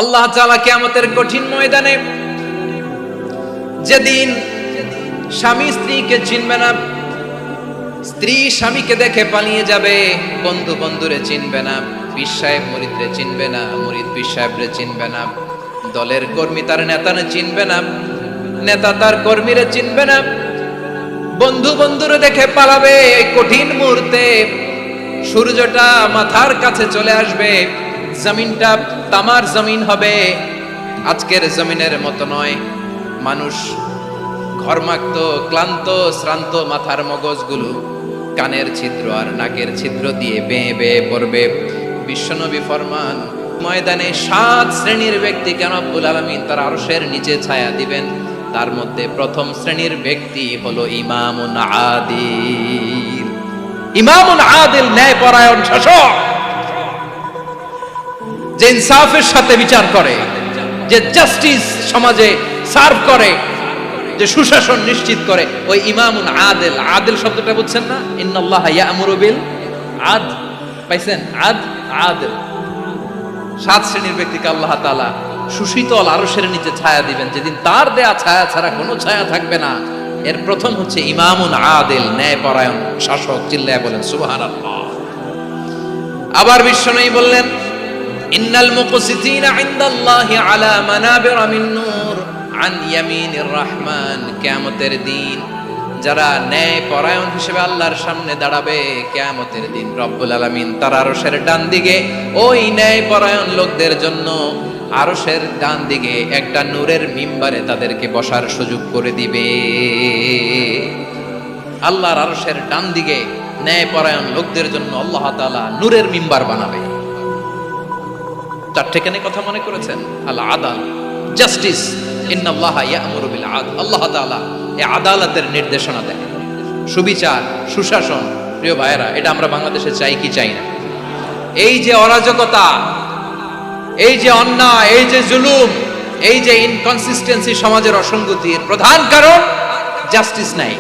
আল্লাহ তাআলা কিয়ামতের কঠিন ময়দানে, যেদিন স্বামী স্ত্রীকে চিনবে না, স্ত্রী স্বামীকে দেখে পালিয়ে যাবে, বন্ধু বন্ধুরে চিনবে না, পীর সাহেব মুরিদরে চিনবে না, মুরিদ পীর সাহেবরে চিনবে না, দলের কর্মী তার নেতারে চিনবে না, নেতা তার কর্মীরে চিনবে না, বন্ধু বন্ধুরে দেখে পালাবে। এই কঠিন মুহূর্তে সূর্যটা মাথার কাছে চলে আসবে, জমিনটা তামার জমিন হবে, আজকের জমিনের মতো নয়। মানুষ ঘর্মাক্ত, ক্লান্ত, শ্রান্ত মাথার মগজগুলো কানের ছিদ্র আর নাকের ছিদ্র দিয়ে বেয়ে বেয়ে পড়বে। বিশ্বনবী ফরমান, ময়দানে 7 শ্রেণীর ব্যক্তিকে রব্বুল আলামিন তার আরশের নিচে ছায়া দিবেন। তার মধ্যে প্রথম শ্রেণীর ব্যক্তি হলো ইমামুন আদিল। ইমামুন আদিল, ন্যায়পরায়ণ শাসক, যে ইনসাফের সাথে বিচার করে, যে জাস্টিস সমাজে সার্ভ করে, যে সুশাসন নিশ্চিত করে, ওই ইমামুন আদিল। আদিল শব্দটা বুঝছেন না? ইন্নাল্লাহা ইয়া'মুরু বিল আদল। পাইছেন? আদিল। 7 শ্রেণীর ব্যক্তিকে আল্লাহ তাআলা সুশীতল আরশের নিচে ছায়া দিবেন, যেদিন তার দেয়া ছায়া ছাড়া কোনো ছায়া থাকবে না। এর প্রথম হচ্ছে ইমামুন আদিল, ন্যায়পরায়ণ শাসক। চিল্লায়া বলেন সুবহানাল্লাহ। আবার বিশ্বনবী বললেন, ইন্নাল মুকসিতিনা ইনদাল্লাহি আলা মানাবিরা মিন নূর আন ইয়ামিনির রহমান। কিয়ামতের দিন যারা ন্যায়পরায়ণ হিসেবে আল্লাহর সামনে দাঁড়াবে, কিয়ামতের দিন রব্বুল আলামিন তার আরশের ডান দিকে ওই ন্যায়পরায়ণ লোকদের জন্য আরশের ডান দিকে একটা নূরের মিম্বারে তাদেরকে বসার সুযোগ করে দিবে। আল্লাহর আরশের ডান দিকে ন্যায়পরায়ণ লোকদের জন্য আল্লাহ তাআলা নূরের মিম্বার বানাবে। চারটেখানে কথা মনে করেছেন? আল আদাল, জাস্টিস। ইন্নাল্লাহা ইয়া'মুরু বিল আদল। আল্লাহ তাআলা এই আদালতের নির্দেশনা দেন, সুবিচার, সুশাসন। প্রিয় ভাইয়েরা, এটা আমরা বাংলাদেশে চাই কি চাই না? এই যে অরাজকতা, এই যে অন্যায়, এই যে জুলুম, এই যে ইনকনসিস্টেন্সি সমাজের অসঙ্গতির প্রধান কারণ জাস্টিস নাই,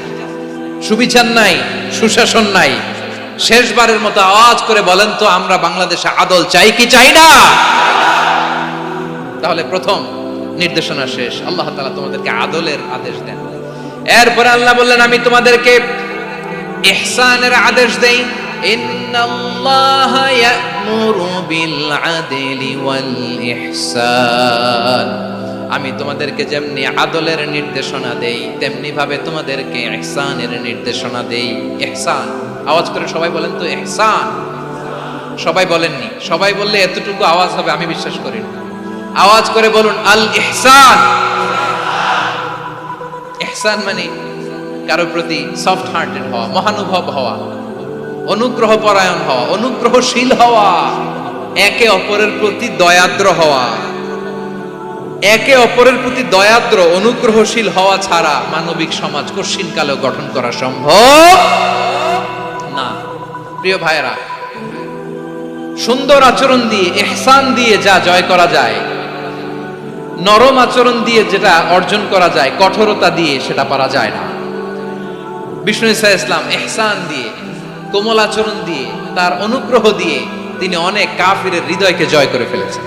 সুবিচার নাই, সুশাসন নাই। শেষবারের মতো আওয়াজ করে বলেন তো, আমরা বাংলাদেশে আদল চাই কি চাই না? তাহলে প্রথম নির্দেশনা শেষ, আল্লাহ তাআলা তোমাদেরকে আদলের আদেশ দেন। এরপরে আল্লাহ বললেন, আমি তোমাদেরকে ইহসানের আদেশ দেই। ইন্নাল্লাহা ইয়া'মুরু বিল আদলি ওয়াল ইহসান। আমি তোমাদেরকে যেমনি আদলের নির্দেশনা দেই, তেমনি ভাবে তোমাদেরকে ইহসানের নির্দেশনা দেই। ইহসান, আওয়াজ করে সবাই বলেন তো ইহসান। সবাই বলেননি, সবাই বললে এতটুকু আওয়াজ হবে আমি বিশ্বাস করি না। আওয়াজ করে বলুন আল ইহসান। ইহসান মানে কারো প্রতি সফট হার্টেড হওয়া, মহানুভব হওয়া, অনুগ্রহ পরায়ণ হওয়া, অনুগ্রহশীল হওয়া, একে অপরের প্রতি দয়াদ্র হওয়া। একে অপরের প্রতি দয়াদ্র, অনুগ্রহশীল হওয়া ছাড়া মানবিক সমাজ কশিনকালেও গঠন করা সম্ভব না। প্রিয় ভাইয়েরা, সুন্দর আচরণ দিয়ে, ইহসান দিয়ে যা জয় করা যায়, নরম আচরণ দিয়ে যেটা অর্জন করা যায়, কঠোরতা দিয়ে সেটা পারা যায় না। বিষ্ণু ঈসা ইসলাম ইহসান দিয়ে, কোমল আচরণ দিয়ে, তার অনুগ্রহ দিয়ে তিনি অনেক কাফিরের হৃদয়কে জয় করে ফেলেছেন।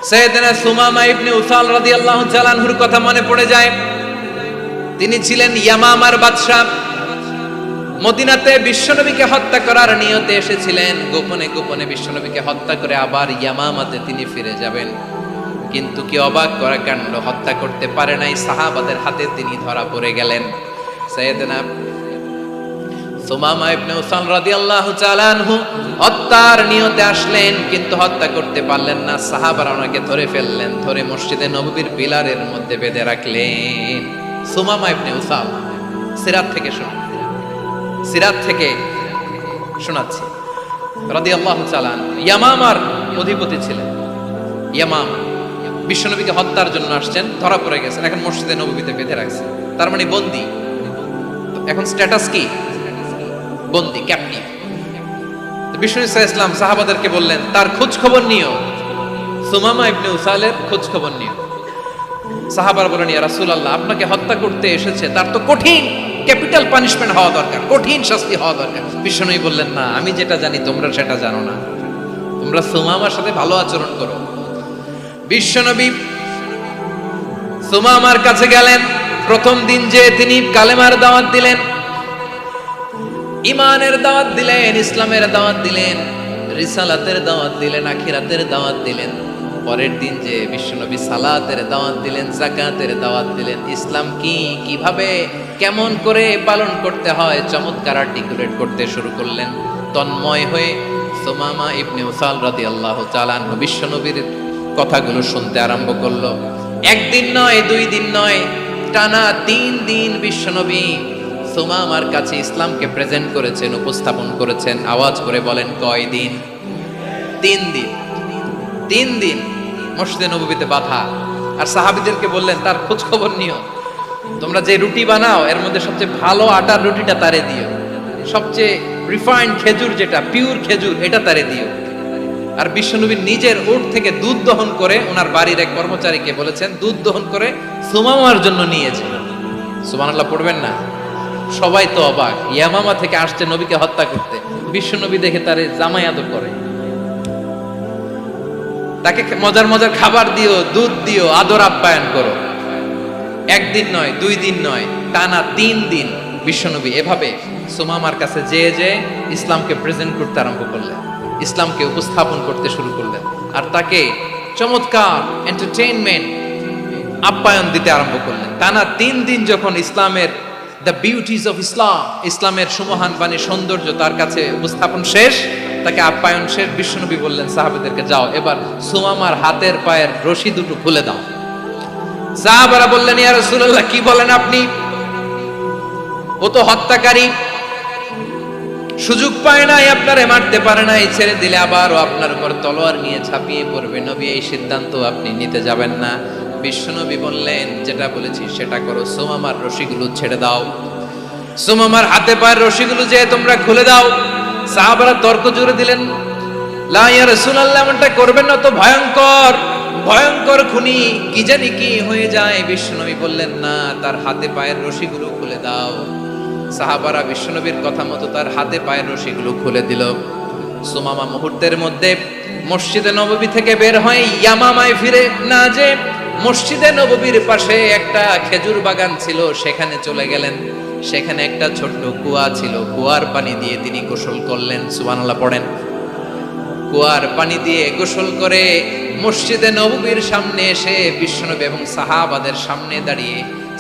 সাইয়েদনা সুমামা ইবনে উসাল রাদিয়াল্লাহু তাআলা আনহুর কথা মনে পড়ে যায়। তিনি ছিলেন ইয়ামামার বাদশা। মদিনাতে বিশ্বনবীকে হত্যা করার নিয়তে এসেছিলেন, গোপনে গোপনে বিশ্বনবীকে হত্যা করে আবার ইয়ামামাতে তিনি ফিরে যাবেন। কিন্তু কি অবাক করা কাণ্ড, হত্যা করতে পারে নাই, সাহাবাদের হাতে তিনি ধরা পড়ে গেলেন। সাইয়েদনা সুমামা ইবনে উসাল রাদিয়াল্লাহু তাআলা আনহু হত্যার নিয়তে আসলেন, কিন্তু হত্যা করতে পারলেন না। সাহাবারা ওনাকে ধরে ফেললেন, ধরে মসজিদে নববীর পিলারের মধ্যে বেঁধে রাখলেন। সুমামা ইবনে উসাল, সিরাত থেকে শুনুন, সিরাত থেকে শোনাচ্ছি। রাদিয়াল্লাহু তাআলা ইয়ামামার অধিপতি ছিলেন। ইয়ামামা বিশ্বনবীকে হত্যার জন্য আসছেন, ধরা পড়ে গেছেন, এখন মসজিদে নববীতে বেঁধে রাখছেন, তার মানে বন্দী। এখন স্ট্যাটাস কি? বন্দী, ক্যাপ্টিভ। বিষ্ণু ঈসা ইসলাম সাহাবাদেরকে বললেন, তার খোঁজ খবর নিও, সুমামা ইবনে উসালের খোঁজ খবর নিও। সাহাবারা বলেন, ইয়া রাসূলুল্লাহ, আপনাকে হত্যা করতে এসেছে, তার তো কঠিন ক্যাপিটাল পানিশমেন্ট হওয়া দরকার, কঠিন শাস্তি হওয়া দরকার। বিশ্বনবী বললেন, না, আমি যেটা জানি তোমরা সেটা জানো না। তোমরা সুমামার সাথে ভালো আচরণ করো, বিশ্বনবী সুমামার কাছে গেলেন। প্রথম দিন যে তিনি কালেমার দাওয়াত দিলেন, ইমানের দাওয়াত দিলেন, ইসলামের দাওয়াত দিলেন, রিসালাতের দাওয়াত দিলেন, আখিরাতের দাওয়াত দিলেন। পরের দিন যে বিশ্বনবী সালাতের দাওয়াত দিলেন, যাকাতের দাওয়াত দিলেন, ইসলাম কি, কিভাবে, কেমন করে পালন করতে হয় চমৎকার আর্টিকুলেট করতে শুরু করলেন। তন্ময় হয়ে সুমামা ইবনে উসাল রাদিয়াল্লাহু তাআলা আনহু বিশ্বনবীর কথাগুলো শুনতে আরম্ভ করলো। একদিন নয়, 2 দিন নয়, টানা 3 দিন বিশ্বনবী সুমামার কাছে ইসলামকে প্রেজেন্ট করেছেন, উপস্থাপন করেছেন। আওয়াজ করে বলেন, কয় দিন? 3 দিন। 3 দিন মসজিদে নববীতে বাধা। আর সাহাবীদেরকে বললেন, তার খোঁজ খবর নিও, তোমরা যে রুটি বানাও এর মধ্যে সবচেয়ে ভালো আটার রুটিটা তারে দিও, সবচেয়ে রিফাইন্ড খেজুর, যেটা পিওর খেজুর, এটা তারে দিও। আর বিশ্বনবী নিজের উট থেকে দুধ দহন করে ওনার বাড়ির এক কর্মচারীকে বলেছেন, দুধ দহন করে সুমামার জন্য নিয়েছে। সুবহানাল্লাহ পড়বেন না? সবাই তো অবাক, ইয়ামামা থেকে আসছে নবীকে হত্যা করতে, বিশ্বনবী দেখে তারে জামাই আদর করে, তাকে মজার মজার খাবার দিও, দুধ দিও, আদর আপ্যায়ন করো। একদিন নয়, 2 দিন নয়, টানা 3 দিন বিশ্বনবী এভাবে সুমামার কাছে যেয়ে ইসলামকে প্রেজেন্ট করতে আরম্ভ করলেন, ইসলামকে উপস্থাপন করতে শুরু করলেন। আর তাকে চমৎকার এন্টারটেইনমেন্ট, আপ্যায়ন দিতে আরম্ভ করলেন। টানা 3 দিন যখন ইসলামের দ্য বিউটিজ অফ ইসলাম, ইসলামের সুমহান বাণী, সৌন্দর্য তার কাছে উপস্থাপন শেষ, তাকে আপ্যায়ন শেষ, বিশ্বনবী বললেন সাহাবাদেরকে, যাও এবার সুমামার হাতের পায়ের রশি দুটো খুলে দাও। সাহাবারা বললেন, ইয়া রাসূলুল্লাহ, কি বলেন আপনি? ও তো হত্যাকারী, সুযোগ পায় নাই, আপনারে মারতে পারে নাই, ছেড়ে দিলে আবার ও আপনার উপর তলোয়ার নিয়ে ঝাঁপিয়ে পড়বে। নবী, এই সিদ্ধান্ত আপনি নিতে যাবেন না। বিশ্বনবী বললেন, যেটা বলেছি সেটা করো, সুমামার রশিগুলো ছেড়ে দাও, সুমামার হাতে পায়ের রশিগুলো যে তোমরা খুলে দাও। সাহাবারা তর্ক জুড়ে দিলেন, লা ইয়া রাসূলুল্লাহ, এমনটা করবেন না, তো ভয়ঙ্কর, ভয়ঙ্কর খুনি, কি জানি কি হয়ে যায়। বিশ্বনবী বললেন, না, তার হাতে পায়ের রশিগুলো খুলে দাও। সাহাবারা বিশ্বনবীর কথা মতো তার হাতে পায়ের রশিগুলো খুলে দিল। সুমামা মুহূর্তের মধ্যে মসজিদে নববী থেকে বের হয়ে ইয়ামামায় ফিরে না যে মসজিদে নববীর পাশে একটা খেজুর বাগান ছিল, সেখানে চলে গেলেন। সেখানে একটা ছোট্ট কুয়া ছিল, কুয়ার পানি দিয়ে তিনি গোসল করলেন। সুবহানাল্লাহ পড়েন। কুয়ার পানি দিয়ে গোসল করে মসজিদে নববীর সামনে এসে বিশ্বনবী এবং সাহাবাদের সামনে দাঁড়িয়ে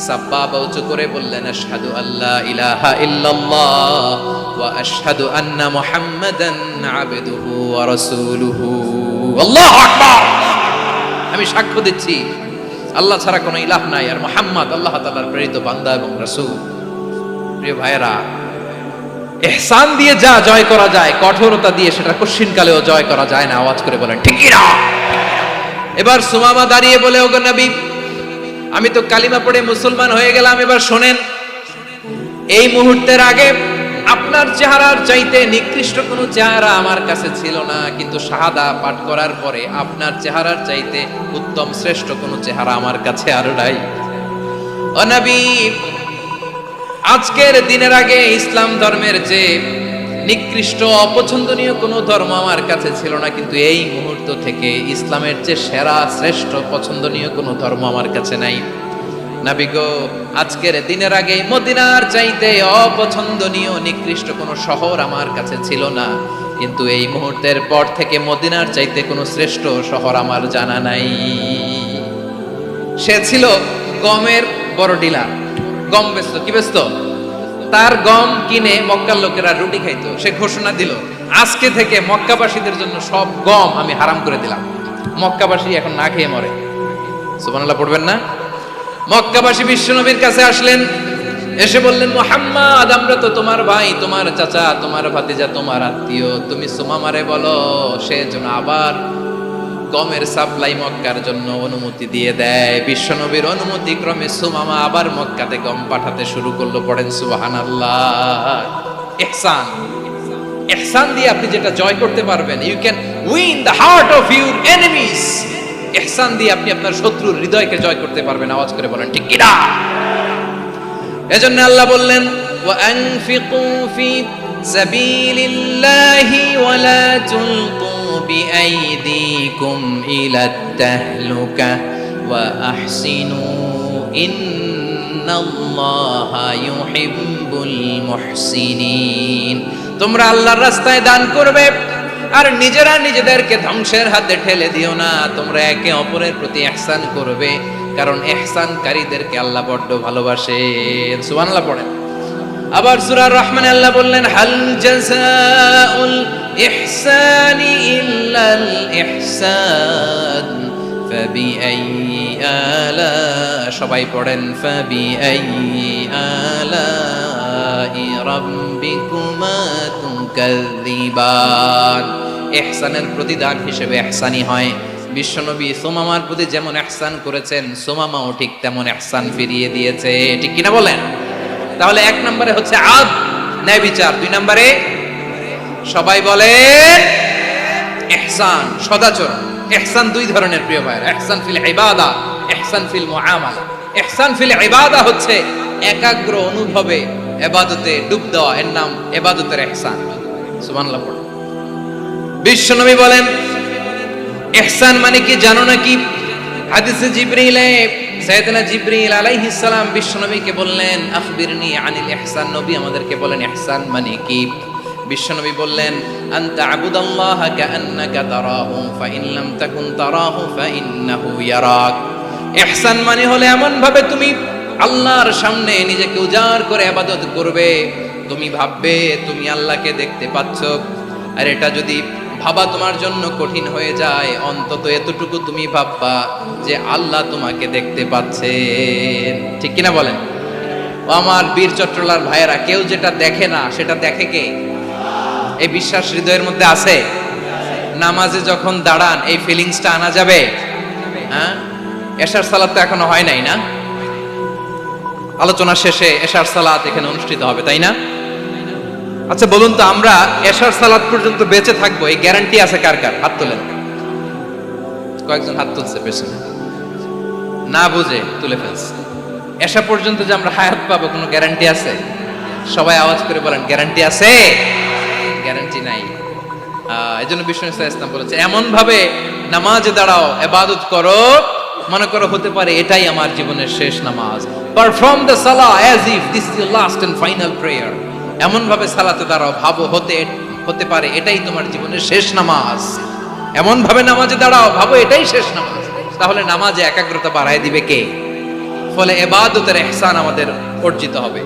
সাব্বাবা উঁচু করে বললেন, আশহাদু আল্লা ইলাহা ইল্লাল্লাহ ওয়া আশহাদু আন্না মুহাম্মাদান আবদুহু ওয়া রাসূলুহু। আল্লাহু আকবার। আমি সাক্ষ্য দিচ্ছি আল্লাহ ছাড়া কোনো ইলাহ নাই, আর মুহাম্মদ আল্লাহ তাআলার প্রেরিত বান্দা এবং রাসূল। প্রিয় ভাইয়েরা, ইহসান দিয়ে যা জয় করা যায়, কঠোরতা দিয়ে সেটা কঠিনকালেও জয় করা যায় না। আওয়াজ করে বলেন, ঠিক কি না? এবার সুমামা দাঁড়িয়ে বলে, ওগো নবী, আমি তো কালিমা পড়ে মুসলমান হয়ে গেলাম, এবার শোনেন, এই মুহূর্তের আগে আপনার চেহারার চাইতে নিকৃষ্ট কোনো চেহারা আমার কাছে ছিল না, কিন্তু শাহাদা পাঠ করার পরে আপনার চেহারার চাইতে উত্তম শ্রেষ্ঠ কোনো চেহারা আমার কাছে আর নাই। ও নবী, আজকের দিনের আগে ইসলাম ধর্মের যে নিকৃষ্ট অপছন্দনীয় কোনো ধর্ম আমার কাছে ছিল না, কিন্তু এই মুহূর্ত থেকে ইসলামের যে সেরা শ্রেষ্ঠ পছন্দনীয় কোনো ধর্ম আমার কাছে নাই। নবী গো, আজকের দিনের আগে মদিনার চাইতে অপছন্দনীয় নিকৃষ্ট কোনো শহর আমার কাছে ছিল না, কিন্তু এই মুহূর্তের পর থেকে মদিনার চাইতে কোনো শ্রেষ্ঠ শহর আমার জানা নাই। সে ছিল গমের বড় ডিলার, গম বেচত। কি বেচত? তার গম কিনে মক্কার লোকেরা রুটি খাইতো। সে ঘোষণা দিল, আজকে থেকে মক্কাবাসীদের জন্য সব গম আমি হারাম করে দিলাম, মক্কাবাসী এখন না খেয়ে মরে। সুবহানাল্লাহ পড়বেন না? মক্কাবাসী বিশ্বনবীর কাছে আসলেন, এসে বললেন, মুহাম্মদ, আমরা তো তোমার ভাই, তোমার চাচা, তোমার ভাতিজা, তোমার আত্মীয়, তুমি সুমামারে বলো সে যেন আবার গমের সাপ্লাই মক্কার জন্য অনুমতি দিয়ে দেয়। বিশ্বনবীর অনুমতি ক্রমে সুমামা আবার মক্কাতে গম পাঠাতে শুরু করলো। পড়েন সুবহানাল্লাহ। ইহসান, ইহসান দিয়ে আপনি যেটা জয় করতে পারবেন, you can win the heart of your enemies. ইহসান দিয়ে আপনি আপনার শত্রুর হৃদয়কে জয় করতে পারবেন। আওয়াজ করে বলেন, ঠিক কি না? এজন্য আল্লাহ বললেন, ওয়া আনফিকু ফি সাবিলিল্লাহি ওয়া লা তুলকু বিআইদিকুম ইলাত তাহলুকা ওয়া আহসিনু ইন্নাল্লাহা ইউহিব্বুল মুহসিনিন। তোমরা আল্লাহর রাস্তায় দান করবে আর নিজেরা নিজেদেরকে ধ্বংসের হাতে ঠেলে দিও না। তোমরা একে অপরের প্রতি ইহসান করবে, কারণ ইহসানকারীদেরকে আল্লাহ বড্ড ভালোবাসেন। সুবহানাল্লাহ পড়েন। আবার সূরা রহমানে আল্লাহ বললেন, হাল জাযাউল ইহসানি ইল্লাল ইহসান ফাবিআইয়ি আলা, সবাই পড়েন, ফাবিআইয়ি আলাই রাব্বিকুমা তুকাযযিবান। ইহসানের প্রতিদান হিসেবে ইহসানি হয়। বিশ্বনবী সুমামার প্রতি যেমন ইহসান করেছেন, সুমামাও ঠিক তেমন ইহসান ফিরিয়ে দিয়েছে। ঠিক কিনা বলেন? তাহলে এক নম্বরে হচ্ছে আদ, ন্যায় বিচার। দুই নম্বরে সবাই বলে ইহসান, সদাচরণ। ইহসান দুই ধরনের প্রিয় ভাইরা, ইহসান ফিল ইবাদা, ইহসান ফিল মুআমালা। ইহসান ফিল ইবাদা হচ্ছে একাগ্র অনুভবে ইবাদতে ডুব দেওয়া, এর নাম ইবাদতের ইহসান। সুবহানাল্লাহ পড়ুন। বিশ্বনবী বলেন ইহসান মানে কি জানো নাকি? হাদিসে জিবরিলে সাইয়েদনা জিবরিল আলাইহিস সালাম বিশ্বনবীকে বললেন, আখবিরনি আনিল ইহসান। নবী আমাদেরকে বলেন ইহসান মানে কি? বিশ্বনবী বললেন, আনতা আবুদাল্লাহা কাআন্নাকা তারাহু ফাইন লাম তাকুন তারাহু ফাইন্নাহু ইয়ারাক। ইহসান মানে হলো এমন ভাবে তুমি আল্লাহর সামনে নিজেকে উজাড় করে ইবাদত করবে, তুমি ভাববে তুমি আল্লাহকে দেখতে পাচ্ছ। আর এটা যদি ভাবা তোমার জন্য কঠিন হয়ে যায়, অন্তত এতটুকু তুমি ভাববা যে আল্লাহ তোমাকে দেখতে পাচ্ছেন। ঠিক কিনা বলেন? ও আমার বীর চট্টলার ভাইয়েরা, কেউ যেটা দেখে না সেটা দেখে কে? এই বিশ্বাস হৃদয়ের মধ্যে আছে? নামাজে যখন দাঁড়ান এই ফিলিংসটা আনা যাবে? হ্যাঁ, এশার সালাত তো এখনো হয় নাই না? আলোচনা শেষে এশার সালাত এখানে অনুষ্ঠিত হবে, তাই না? আচ্ছা বলুন তো, আমরা এশার সালাত পর্যন্ত বেঁচে থাকবো এই গ্যারান্টি আছে কার কার? হাত তোলেন। কয়েকজন হাত তুলছে পেছনে, না বুঝে তুলে ফেলছে। এশা পর্যন্ত যে আমরা হায়াত পাবো কোনো গ্যারান্টি আছে? সবাই আওয়াজ করে বলেন, গ্যারান্টি আছে? গ্যারান্টি নাই। এজন্য বিষ্ণু ইসলাম বলেছে, এমন ভাবে নামাজে দাঁড়াও, ইবাদত করো, মনে করো হতে পারে এটাই আমার জীবনের শেষ নামাজ। পারফর্ম দ্য সালাহ as if this is your last and final prayer. এমন ভাবে সালাতে দাঁড়াও, ভাবো হতে পারে এটাই তোমার জীবনের শেষ নামাজ। এমন ভাবে নামাজে দাঁড়াও, ভাবো এটাই শেষ নামাজ। তাহলে নামাজে একাগ্রতা বাড়ায় দিবে কে? ফলে ইবাদতের ইহসান আমাদের অর্জিত হবে।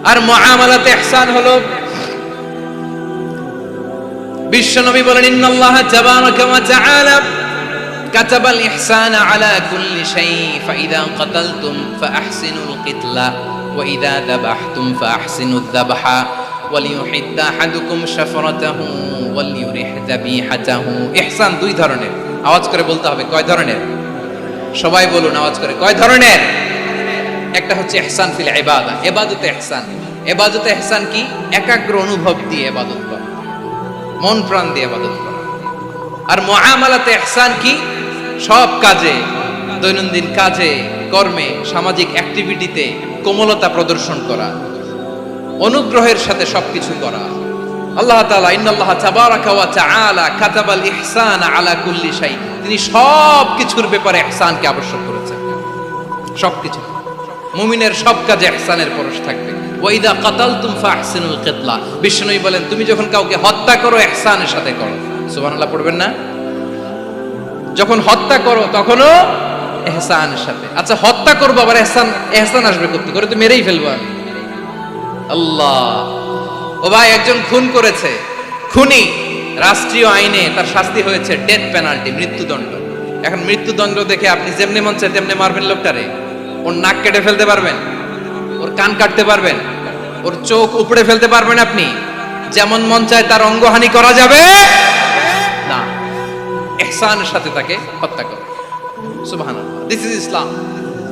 আর মুআমালাতে ইহসান হলো, বিশ্বনবী বলেন, ইন্নাল্লাহা তাবারাকা ওয়া তাআলা কাতাবাল ইহসানা আলা কুল্লি শাই ফাইদা কাতালতুম ফাআহসিনুল কিতলা ওয়া ইযা যাবাহতুম ফাআহসিনুয যাবহা ওয়ালিয়ুহিদ্দা আহাদুকুম শাফরাতাহু ওয়ালিয়ুরিহ যাবিহাতাহু। ইহসান দুই ধরনের। আওয়াজ করে বলতে হবে, কয় ধরনের? সবাই বলুন আওয়াজ করে, কয় ধরনের? একটা হচ্ছে ইহসান ফিল ইবাদা, ইবাদতে ইহসান। ইবাদতে ইহসান কি? একাগ্র অনুভব দিয়ে ইবাদত করা, মন প্রাণ দিয়ে ইবাদত করা। আর মুআমালাতে ইহসান কি? সব কাজে, দৈনন্দিন কাজে, কর্মে, সামাজিক অ্যাক্টিভিটিতে কোমলতা প্রদর্শন করা, অনুগ্রহের সাথে সবকিছু করা। আল্লাহ তাআলা ইন্নাল্লাহা তাবারাকা ওয়া তাআলা কাতাবাল ইহসানা আলা কুল্লি শাই, তিনি সব কিছুর ব্যাপারে ইহসানকে আবশ্যক করেছেন। সবকিছু, মুমিনের সব কাজে ইহসানের পরশ থাকবে। ওয়া ইযা কাতালতুম ফাহসিনুল কিতলা, বিষ্ণুই বলেন তুমি যখন কাউকে হত্যা করো ইহসানের সাথে করো। সুবহানাল্লাহ পড়বেন না? যখন হত্যা করো তখনও ইহসানের সাথে। আচ্ছা হত্যা করবো আবার ইহসান আসবে করতে করে, তো মেরেই ফেলবো আমি। আল্লাহ, ও ভাই একজন খুন করেছে, খুনি, রাষ্ট্রীয় আইনে তার শাস্তি হয়েছে ডেথ পেনাল্টি, মৃত্যুদণ্ড। এখন মৃত্যুদণ্ড দেখে আপনি যেমনি মন চায় তেমনি মারবেন লোকটারে? ওর নাক কেটে ফেলতে পারবেন? ওর কান কাটতে পারবেন? ওর চোখ উপড়ে ফেলতে পারবেন আপনি? যেমন মন চায় তার অঙ্গহানি করা যাবে না। ইহসানের সাথে তাকে হত্যা করো। সুবহানাল্লাহ, this is Islam,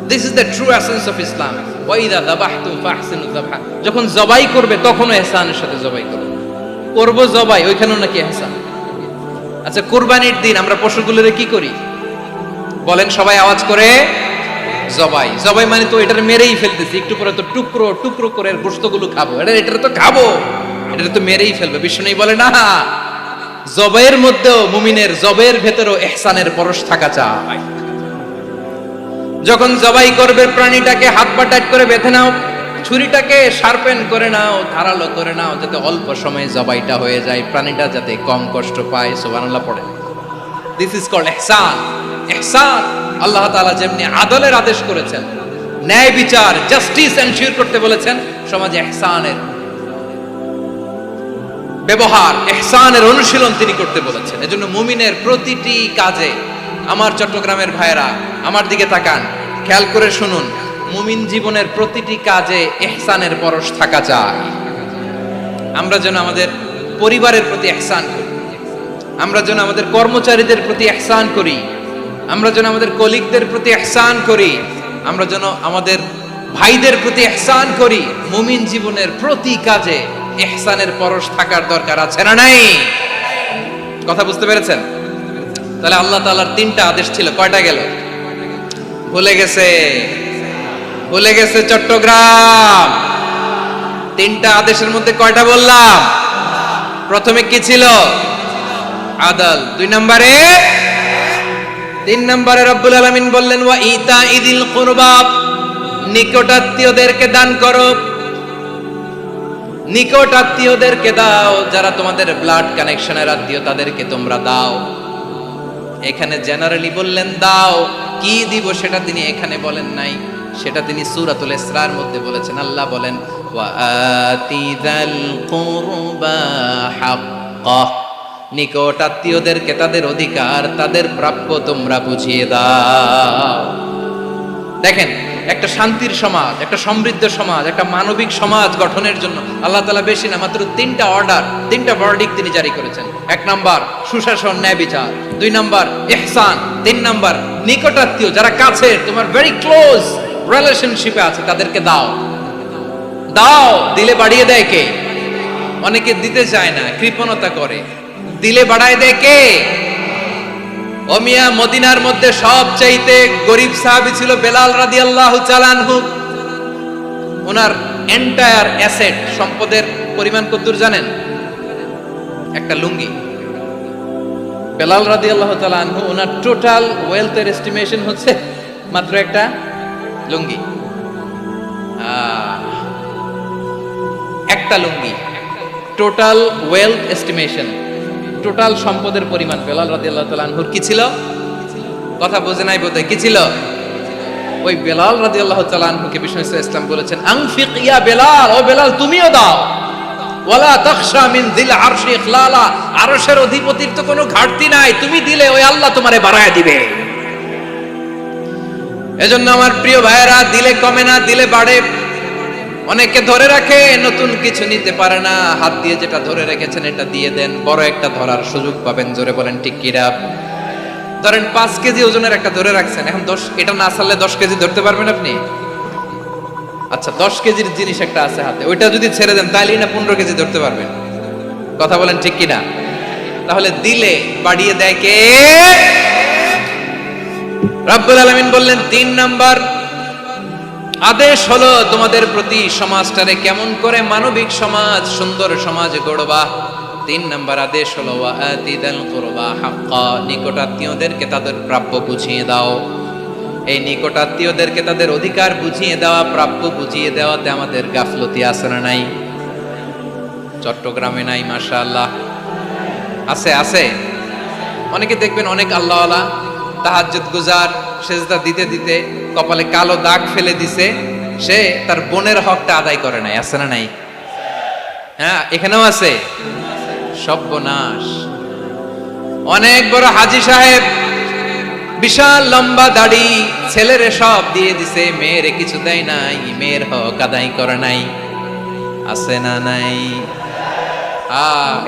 this is the true essence of Islam. ওয়া ইযা যাবাহতুম ফাহসিনু যাবহা, যখন জবাই করবে তখনও ইহসানের সাথে জবাই করো। করব জবাই, ওইখানেও নাকি ইহসান। আচ্ছা কুরবানির দিন আমরা পশুগুলোরে কি করি বলেন সবাই আওয়াজ করে? জবাই। জবাই মানে তো এটার মেরেই ফেলতেছি, একটু পরে তো টুকরো টুকরো করে গোশতগুলো খাবো, এটা তো খাবো, এটা তো মেরেই ফেলবে। বিষ্ণু বলে না, জবের মধ্যেও মুমিনের জবের ভেতরেও ইহসানের পরশ থাকা চাই। যখন জবাই করবে প্রাণীটাকে হাত পা টাইট করে বেঁধে নাও, ছুরিটাকে শার্পেন করে নাও, ধারালো করে নাও, যাতে অল্প সময়ে জবাইটা হয়ে যায়, প্রাণীটা যাতে কম কষ্ট পায়। সুবহানাল্লাহ পড়ে। দিস ইজ কল্ড ইহসান। ইহসান আল্লাহ তাআলা যেমনি আদলের আদেশ করেছেন, ন্যায় বিচার জাস্টিস এনশিওর করতে বলেছেন, সমাজে ইহসানের ব্যবহার, ইহসানের অনুশীলন তিনি করতে বলেছেন। এজন্য মুমিনের প্রতিটি কাজে, আমার চট্টগ্রামের ভাইরা আমার দিকে তাকান, খেয়াল করে শুনুন, মুমিন জীবনের প্রতিটি কাজে ইহসানের পরশ থাকা চাই। আমরা যেন আমাদের পরিবারের প্রতি ইহসান করি, আমরা যেন আমাদের কর্মচারীদের প্রতি ইহসান করি, আমরা যেন আমাদের কলিগদের প্রতি ইহসান করি, আমরা যেন আমাদের ভাইদের প্রতি ইহসান করি। মুমিন জীবনের প্রতি কাজে ইহসানের পরশ থাকার দরকার আছে না নাই? কথা বুঝতে পেরেছেন? তাহলে আল্লাহ তাআলার তিনটা আদেশ ছিল, কয়টা গেল? ভুলে গেছে, ভুলে গেছে চট্টগ্রাম। তিনটা আদেশের মধ্যে কয়টা বললাম? প্রথমে কি ছিল? আদল। তিন নম্বরে রব্বুল আলামিন বললেন ওয়া ইতাইদিল কুরবা, নিকটাত্মীয়দেরকে দান করো, নিকটাত্মীয়দেরকে দাও, যারা তোমাদের ব্লাড কানেকশনের আত্মীয় তাদেরকে তোমরা দাও। এখানে জেনারেলি বললেন দাও, কি দিব সেটা তিনি এখানে বলেন নাই, সেটা তিনি সূরাতুল ইসরার মধ্যে বলেছেন। আল্লাহ বলেন ওয়া আতিযাল কুরবা হাক্কাহ, নিকট আত্মীয়দেরকে তাদের অধিকার, তাদের প্রাপ্য তোমরা বুঝিয়ে দাও। দেখেন, একটা শান্তির সমাজ, একটা সমৃদ্ধ সমাজ, একটা মানবিক সমাজ গঠনের জন্য আল্লাহ তাআলা বেশি না, মাত্র তিনটা অর্ডার, তিনটা ভার্ডিক্ট তিনি জারি করেছেন। এক নাম্বার সুশাসন, ন্যায় বিচার। দুই নাম্বার ইহসান। তিন নাম্বার নিকটাত্মীয়, যারা কাছে, তোমার ভেরি ক্লোজ রিলেশনশিপে আছে, তাদেরকে দাও। দাও, দিলে বাড়িয়ে দেয় কে? অনেকে দিতে চায় না, কৃপণতা করে। দিলে বাড়ায় দেয় কে? ও মিয়া, মদিনার মধ্যে সবচাইতে গরিব সাহাবী ছিল বেলাল রাদিয়াল্লাহু তাআলা আনহু। ওনার এন্টায়ার অ্যাসেট, সম্পদের পরিমাণ কতদূর জানেন? একটা লুঙ্গি। বেলাল রাদিয়াল্লাহু তাআলা আনহু, ওনার টোটাল ওয়েলথের এস্টিমেশন হচ্ছে মাত্র একটা লুঙ্গি। একটা লুঙ্গি, টোটাল ওয়েলথ এস্টিমেশন, টোটাল সম্পদের পরিমাণ বেলাল রাদিয়াল্লাহু তাআলা আনহুর কি ছিল? কথা বোঝে নাই বোধহয়। কি ছিল? ওই বেলাল রাদিয়াল্লাহু তাআলা আনহুকে বিষ্ণু ইসলাম বলেছেন আনফিক ইয়া বেলাল, ও বেলাল তুমিও দাও। ওয়ালা তাখশা মিন যিল আরশি ইখলালা, আরশের অধিপতির তো কোনো ঘাটতি নাই, তুমি দিলে ওই আল্লাহ তোমারে বাড়ায় দিবে। এজন্য আমার প্রিয় ভাইয়েরা, দিলে কমে না, দিলে বাড়ে। অনেকে ধরে রাখে, নতুন কিছু নিতে পারে না, হাত দিয়ে যেটা ধরে রেখেছেন এটা দিয়ে দেন, বড় একটা ধরার সুযোগ পাবেন। জোরে বলেন ঠিক কিনা? ধরেন 5 কেজি ওজনের একটা ধরে রাখছেন, এখন 10, এটা না ছাড়লে 10 কেজি ধরতে পারবেন আপনি? আচ্ছা, 10 কেজির জিনিস একটা আছে হাতে, ওইটা যদি ছেড়ে দেন তাহলেই না 15 কেজি ধরতে পারবেন। কথা বলেন ঠিক কিনা? তাহলে দিলে বাড়িয়ে দেয় কে? রব্বুল আলামিন বললেন 3 নাম্বার আদেশ হলো তোমাদের প্রতি সমাজটারে কেমন করে মানবিক সমাজ, সুন্দর সমাজ গড়বা। 3 নাম্বার আদেশ হলো ওয়া আতিদাল কুরবা হাক্কা, নিকটাত্মীয়দেরকে তাদের প্রাপ্য বুঝিয়ে দাও। এই নিকটাত্মীয়দেরকে তাদের অধিকার বুঝিয়ে দেওয়া, প্রাপ্য বুঝিয়ে দেওয়াতে আমাদের গাফলতি আছে না নাই? চট্টগ্রামে নাই? মাশাআল্লাহ আছে, আছে। অনেকে দেখবেন অনেক আল্লাহওয়ালা তাহাজ্জুদ গুজার, সেজদা দিতে দিতে কপালে কালো দাগ ফেলে দিছে, সে তার বোনের হকটা আদায় করে নাই। আছে না নাই? হ্যাঁ, এখানেও আছে। সর্বনাশ। অনেক বড় হাজী সাহেব, বিশাল লম্বা দাড়ি, ছেলেরে সব দিয়ে দিছে, মেয়েরে কিছু দেয় নাই, মেয়ের হক আদায় করে নাই। আছে না নাই?